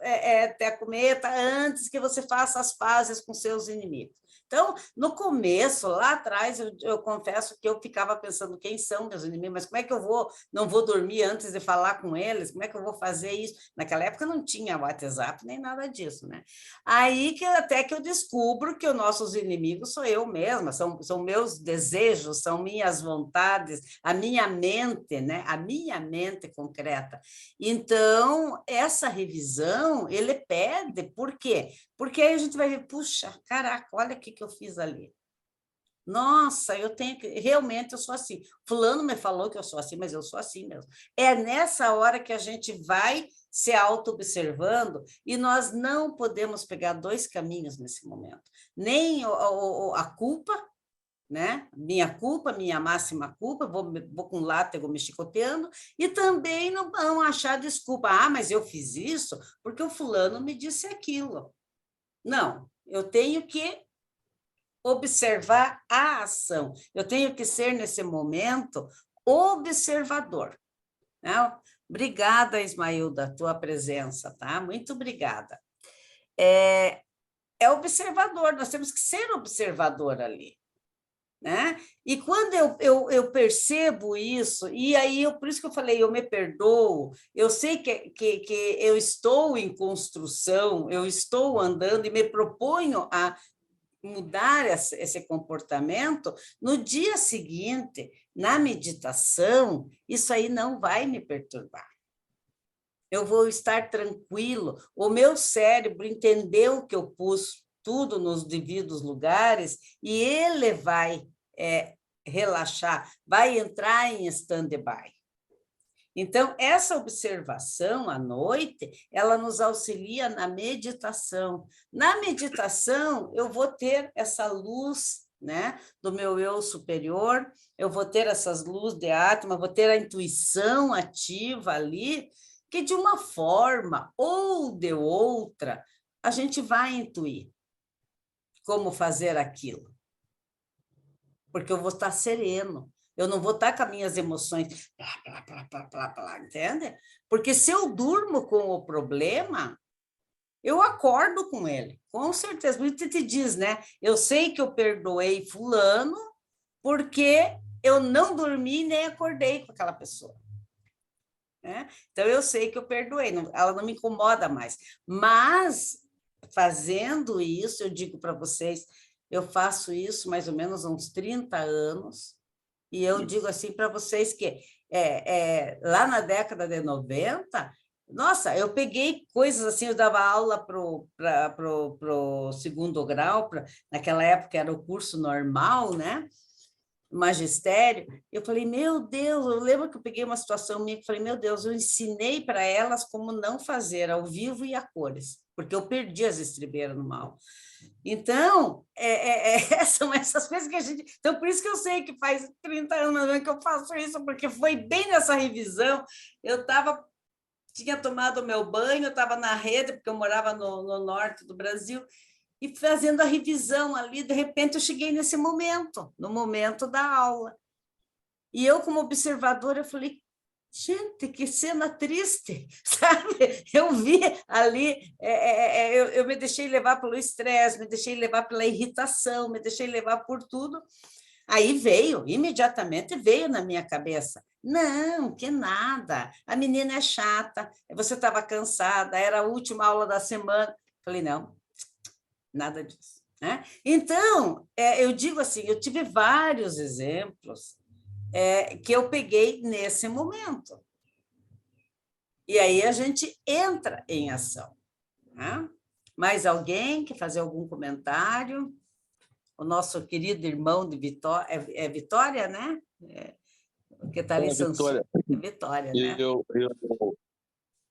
te acometa antes que você faça as pazes com seus inimigos. Então, no começo, lá atrás, eu confesso que eu ficava pensando quem são meus inimigos, mas como é que eu não vou dormir antes de falar com eles? Como é que eu vou fazer isso? Naquela época não tinha WhatsApp nem nada disso, né? Aí até que eu descubro que os nossos inimigos sou eu mesma, são meus desejos, são minhas vontades, a minha mente, né? A minha mente concreta. Então, essa revisão, ele pede, por quê? Porque aí a gente vai ver, puxa, caraca, olha o que eu fiz ali. Nossa, realmente eu sou assim. Fulano me falou que eu sou assim, mas eu sou assim mesmo. É nessa hora que a gente vai se auto-observando e nós não podemos pegar dois caminhos nesse momento. Nem a culpa, né? Minha culpa, minha máxima culpa, vou com látigo me chicoteando, e também não achar desculpa. Mas eu fiz isso porque o fulano me disse aquilo. Não, eu tenho que observar a ação. Eu tenho que ser, nesse momento, observador. Né? Obrigada, Ismael, da tua presença, tá? Muito obrigada. É observador, nós temos que ser observador ali. Né? E quando eu percebo isso, e aí por isso que eu falei, eu me perdoo, eu sei que eu estou em construção, eu estou andando e me proponho a mudar esse comportamento, no dia seguinte, na meditação, isso aí não vai me perturbar. Eu vou estar tranquilo, o meu cérebro entendeu que eu pus tudo nos devidos lugares e ele vai relaxar, vai entrar em stand-by. Então, essa observação à noite, ela nos auxilia na meditação. Na meditação, eu vou ter essa luz, né, do meu eu superior, eu vou ter essas luzes de Atma, vou ter a intuição ativa ali, que de uma forma ou de outra, a gente vai intuir como fazer aquilo. Porque eu vou estar sereno, eu não vou estar com as minhas emoções, entende? Porque se eu durmo com o problema, eu acordo com ele, com certeza. Muito te diz, né? Eu sei que eu perdoei fulano porque eu não dormi nem acordei com aquela pessoa. Né? Então, eu sei que eu perdoei, ela não me incomoda mais. Mas, fazendo isso, eu digo para vocês, eu faço isso mais ou menos há uns 30 anos, e eu digo assim para vocês que lá na década de 90, Nossa, eu peguei coisas assim, eu dava aula para o segundo grau, naquela época era o curso normal, né? Magistério. Eu falei, meu Deus, eu lembro que eu peguei uma situação minha que falei, meu Deus, eu ensinei para elas como não fazer ao vivo e a cores, porque eu perdi as estribeiras no mal. Então, são essas coisas que a gente... Então, por isso que eu sei que faz 30 anos que eu faço isso, porque foi bem nessa revisão, tinha tomado o meu banho, eu estava na rede, porque eu morava no norte do Brasil, e fazendo a revisão ali, de repente eu cheguei nesse momento, no momento da aula. E eu, como observadora, eu falei, gente, que cena triste, sabe? Eu vi ali, eu me deixei levar pelo estresse, me deixei levar pela irritação, me deixei levar por tudo. Aí imediatamente veio na minha cabeça, não, que nada, a menina é chata, você estava cansada, era a última aula da semana. Falei, não, nada disso. Né? Então, eu digo assim, eu tive vários exemplos que eu peguei nesse momento. E aí a gente entra em ação. Né? Mais alguém quer fazer algum comentário? O nosso querido irmão de Vitória, é Vitória, né? Que está ali, Vitória. É Vitória, né?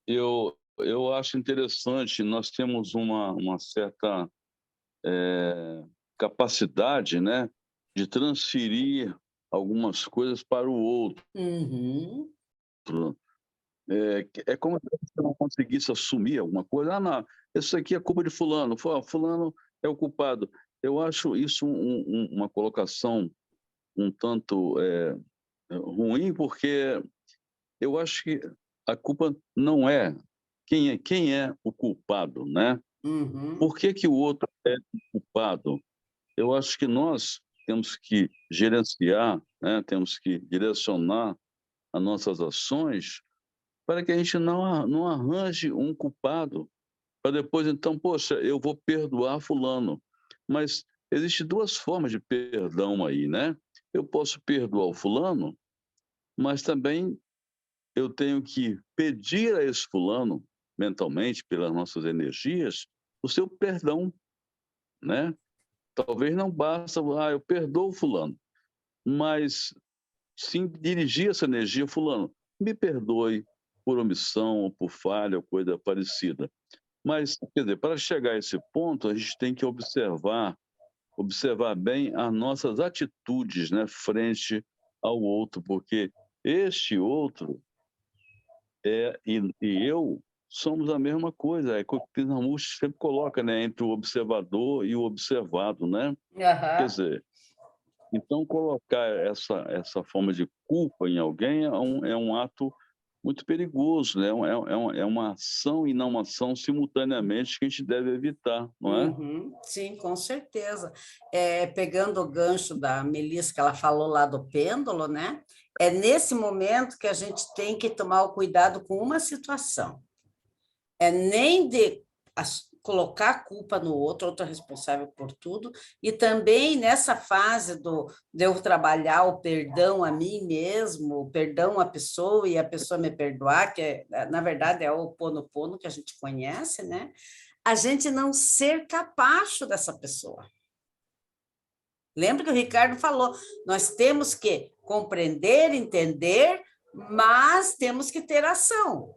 Eu acho interessante, nós temos uma certa capacidade, né, de transferir algumas coisas para o outro. Uhum. É como se você não conseguisse assumir alguma coisa. Não, isso aqui é culpa de fulano, fulano é o culpado. Eu acho isso uma colocação um tanto ruim, porque eu acho que a culpa não é quem é o culpado, né? Uhum. Por que o outro é o culpado? Eu acho que nós temos que gerenciar, né? Temos que direcionar as nossas ações para que a gente não arranje um culpado, para depois, então, poxa, eu vou perdoar fulano. Mas existem duas formas de perdão aí, né? Eu posso perdoar o fulano, mas também eu tenho que pedir a esse fulano, mentalmente, pelas nossas energias, o seu perdão, né? Talvez não basta, eu perdoo o fulano, mas sim dirigir essa energia, fulano, me perdoe por omissão, ou por falha, ou coisa parecida. Mas, quer dizer, para chegar a esse ponto, a gente tem que observar bem as nossas atitudes, né, frente ao outro, porque este outro e eu somos a mesma coisa. É o que o Krishnamurti sempre coloca, né, entre o observador e o observado, né? Uhum. Quer dizer, então colocar essa forma de culpa em alguém é um ato muito perigoso, né? É uma ação e não uma ação simultaneamente que a gente deve evitar, não é? Uhum. Sim, com certeza. Pegando o gancho da Melissa, que ela falou lá do pêndulo, né? É nesse momento que a gente tem que tomar o cuidado com uma situação. Nem de colocar a culpa no outro é responsável por tudo, e também nessa fase de eu trabalhar o perdão a mim mesmo, o perdão à pessoa e a pessoa me perdoar, que na verdade é o Ho'oponopono que a gente conhece, né? A gente não ser capacho dessa pessoa. Lembra que o Ricardo falou, nós temos que compreender, entender, mas temos que ter ação.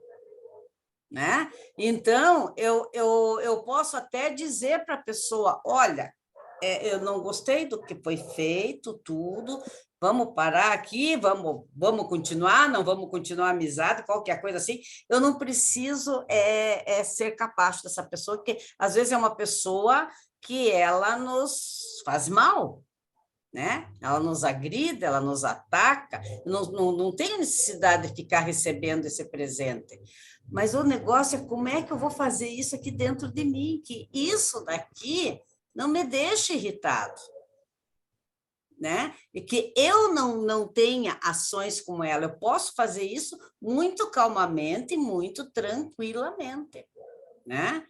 Né? Então, eu posso até dizer para a pessoa, olha, eu não gostei do que foi feito, tudo, vamos parar aqui, vamos continuar, não vamos continuar a amizade, qualquer coisa assim. Eu não preciso ser capaz dessa pessoa, porque às vezes é uma pessoa que ela nos faz mal, né? Ela nos agride, ela nos ataca, não tem necessidade de ficar recebendo esse presente. Mas o negócio é como é que eu vou fazer isso aqui dentro de mim, que isso daqui não me deixa irritado, né? E que eu não tenha ações como ela. Eu posso fazer isso muito calmamente, muito tranquilamente, né?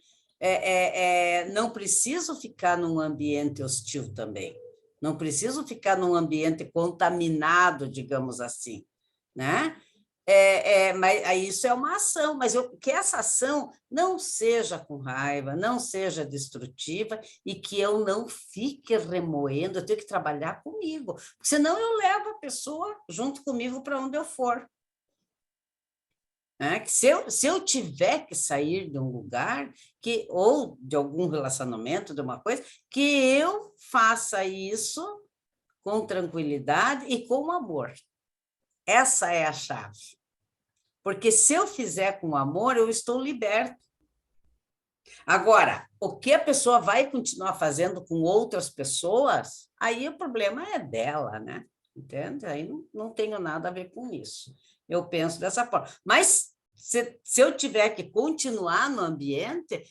Não preciso ficar num ambiente hostil também. Não preciso ficar num ambiente contaminado, digamos assim, né? Mas aí isso é uma ação, mas que essa ação não seja com raiva, não seja destrutiva e que eu não fique remoendo, eu tenho que trabalhar comigo, porque senão eu levo a pessoa junto comigo para onde eu for. Que se eu tiver que sair de um lugar, ou de algum relacionamento, de uma coisa, que eu faça isso com tranquilidade e com amor. Essa é a chave. Porque se eu fizer com amor, eu estou liberto. Agora, o que a pessoa vai continuar fazendo com outras pessoas, aí o problema é dela, né? Entende? Aí não tenho nada a ver com isso. Eu penso dessa forma. Mas se eu tiver que continuar no ambiente,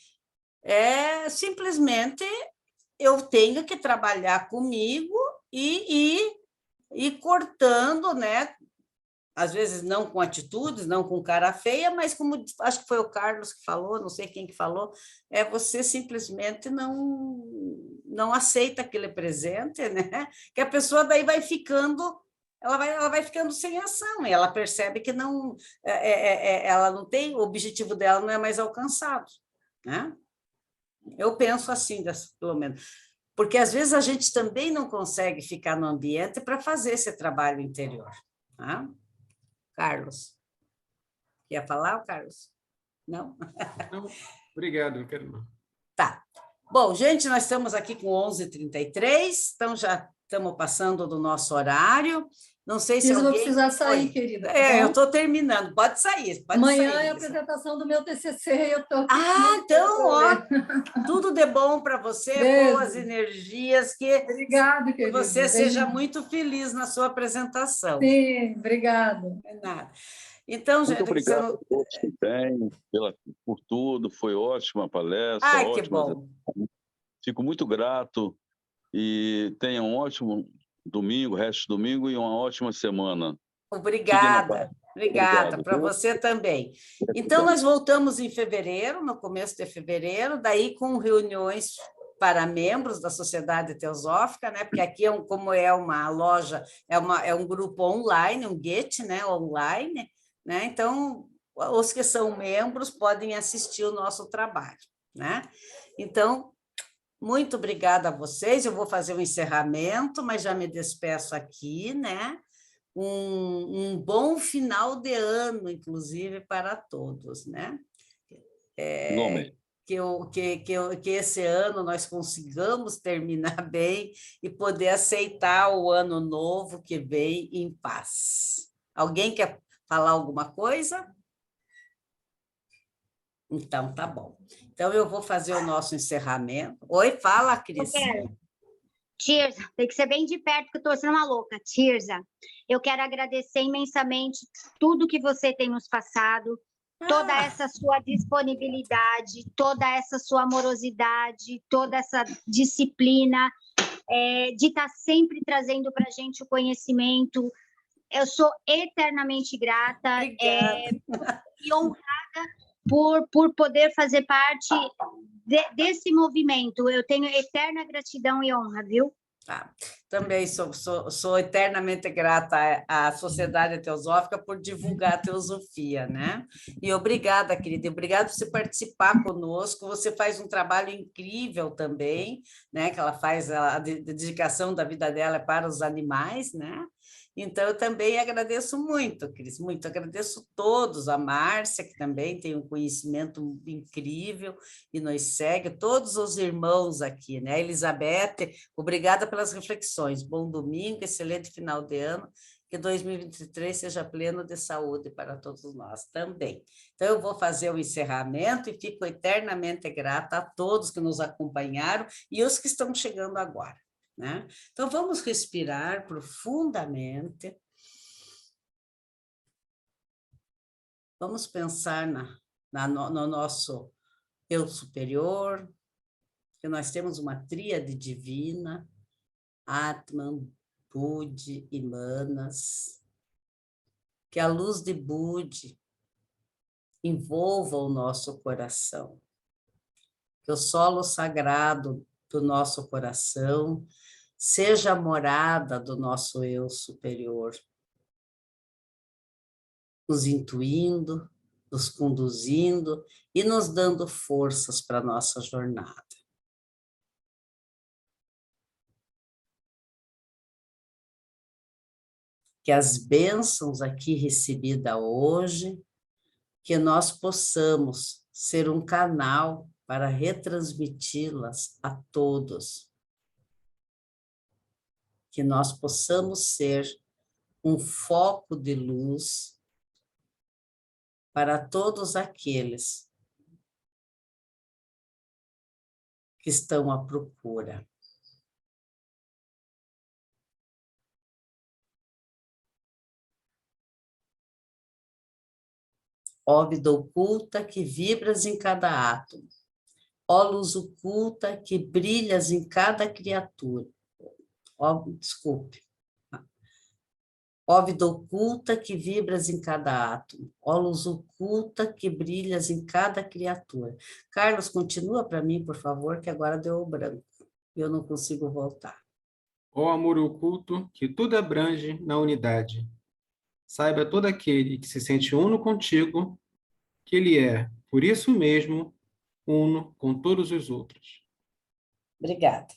simplesmente eu tenho que trabalhar comigo e ir cortando, né? Às vezes não com atitudes, não com cara feia, mas como acho que foi o Carlos que falou, não sei quem que falou, você simplesmente não aceita aquele presente, né? Que a pessoa daí vai ficando, ela vai ficando sem ação, e ela percebe que não, ela não tem, o objetivo dela não é mais alcançado, né? Eu penso assim, pelo menos. Porque às vezes a gente também não consegue ficar no ambiente para fazer esse trabalho interior, tá? Carlos. Quer falar, Carlos? Não? Não, obrigado, não quero não. Tá. Bom, gente, nós estamos aqui com 11h33, então já estamos passando do nosso horário. Não sei se eu vou alguém... precisar sair, querida. Eu estou terminando. Pode sair. Amanhã sair, é a apresentação do meu TCC. Eu tô então, ó, tudo de bom para você, beijo. Boas energias, Obrigado, que você beijo. seja muito feliz na sua apresentação. Sim, obrigada. Não é nada. Então, muito gente, obrigado a todos que têm, por tudo, foi ótima a palestra. Ai, ótima. que bom. Fico muito grato e tenha um ótimo domingo, resto de domingo e uma ótima semana. Obrigada para você também. Então, nós voltamos em fevereiro, no começo de fevereiro, daí com reuniões para membros da Sociedade Teosófica, né? Porque aqui, como é uma loja, é um grupo online, um Get, né? Online, né? Então, os que são membros podem assistir o nosso trabalho, né? Então, muito obrigada a vocês. Eu vou fazer o encerramento, mas já me despeço aqui, né? Um bom final de ano, inclusive, para todos, né? Que esse ano nós consigamos terminar bem e poder aceitar o ano novo que vem em paz. Alguém quer falar alguma coisa? Então, tá bom. Então, eu vou fazer o nosso encerramento. Oi, fala, Cris. Tirza, tem que ser bem de perto, porque eu estou sendo uma louca. Tirza, eu quero agradecer imensamente tudo que você tem nos passado, toda essa sua disponibilidade, toda essa sua amorosidade, toda essa disciplina, de estar sempre trazendo para a gente o conhecimento. Eu sou eternamente grata e honrada por poder fazer parte desse movimento. Eu tenho eterna gratidão e honra, viu? Também sou eternamente grata à Sociedade Teosófica por divulgar a teosofia, né? E obrigada, querida, obrigada por você participar conosco. Você faz um trabalho incrível também, né? Que ela faz a dedicação da vida dela para os animais, né? Então, eu também agradeço muito, Cris, muito. Agradeço todos, a Márcia, que também tem um conhecimento incrível e nos segue, todos os irmãos aqui, né? Elizabeth, obrigada pelas reflexões. Bom domingo, excelente final de ano, que 2023 seja pleno de saúde para todos nós também. Então, eu vou fazer o encerramento e fico eternamente grata a todos que nos acompanharam e os que estão chegando agora. Né? Então, vamos respirar profundamente. Vamos pensar no nosso eu superior, que nós temos uma tríade divina, Atman, Budi e Manas, que a luz de Budi envolva o nosso coração, que o solo sagrado do nosso coração seja a morada do nosso eu superior. nos intuindo, nos conduzindo e nos dando forças para a nossa jornada. Que as bênçãos aqui recebidas hoje, que nós possamos ser um canal para retransmiti-las a todos. Que nós possamos ser um foco de luz para todos aqueles que estão à procura. Ó vida oculta que vibras em cada átomo, ó luz oculta que brilhas em cada criatura. Ó vida oculta que vibras em cada átomo, ó luz oculta que brilhas em cada criatura. Carlos, continua para mim, por favor, que agora deu o branco. Eu não consigo voltar. Ó amor oculto que tudo abrange na unidade. Saiba todo aquele que se sente uno contigo, que ele é, por isso mesmo, uno com todos os outros. Obrigada.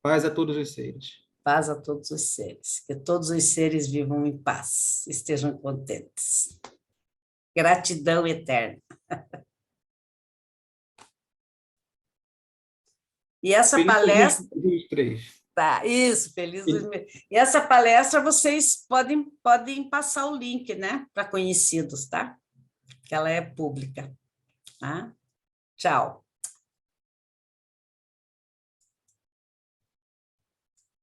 Paz a todos os seres. Paz a todos os seres. Que todos os seres vivam em paz, estejam contentes. Gratidão eterna. E essa Feliz palestra... 2023. Tá, isso, feliz 2000. E essa palestra vocês podem passar o link, né? Para conhecidos, tá? Que ela é pública. Tá? Tchau.